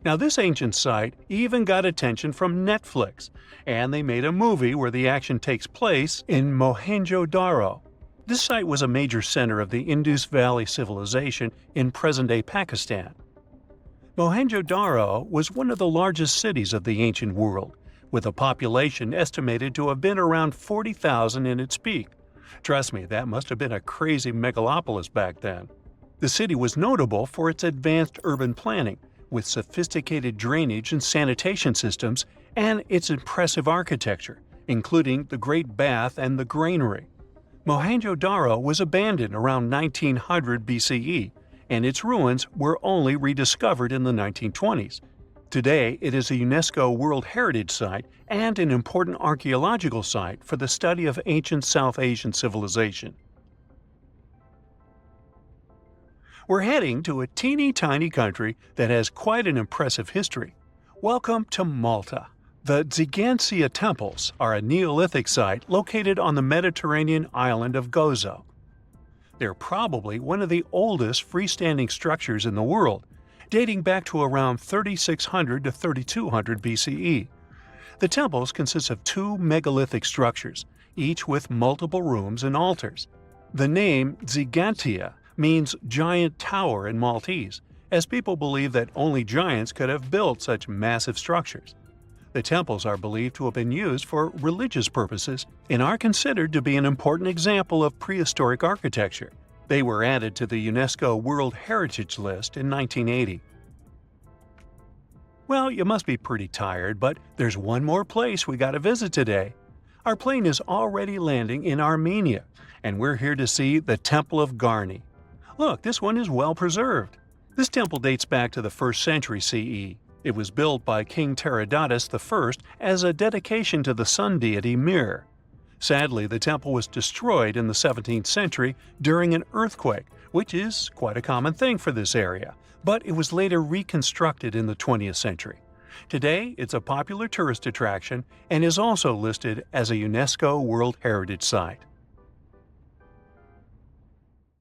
Now, this ancient site even got attention from Netflix, and they made a movie where the action takes place in Mohenjo-Daro. This site was a major center of the Indus Valley civilization in present-day Pakistan. Mohenjo-Daro was one of the largest cities of the ancient world, with a population estimated to have been around 40,000 in its peak. Trust me, that must have been a crazy megalopolis back then. The city was notable for its advanced urban planning, with sophisticated drainage and sanitation systems, and its impressive architecture, including the Great Bath and the Granary. Mohenjo-Daro was abandoned around 1900 BCE, and its ruins were only rediscovered in the 1920s. Today, it is a UNESCO World Heritage Site and an important archaeological site for the study of ancient South Asian civilization. We're heading to a teeny-tiny country that has quite an impressive history. Welcome to Malta. The Xigantia Temples are a Neolithic site located on the Mediterranean island of Gozo. They're probably one of the oldest freestanding structures in the world, dating back to around 3600 to 3200 BCE. The temples consist of two megalithic structures, each with multiple rooms and altars. The name Xigantia means giant tower in Maltese, as people believe that only giants could have built such massive structures. The temples are believed to have been used for religious purposes and are considered to be an important example of prehistoric architecture. They were added to the UNESCO World Heritage List in 1980. Well, you must be pretty tired, but there's one more place we gotta visit today. Our plane is already landing in Armenia, and we're here to see the Temple of Garni. Look, this one is well preserved. This temple dates back to the 1st century CE. It was built by King Tiridates I as a dedication to the sun deity Mir. Sadly, the temple was destroyed in the 17th century during an earthquake, which is quite a common thing for this area, but it was later reconstructed in the 20th century. Today, it's a popular tourist attraction and is also listed as a UNESCO World Heritage Site.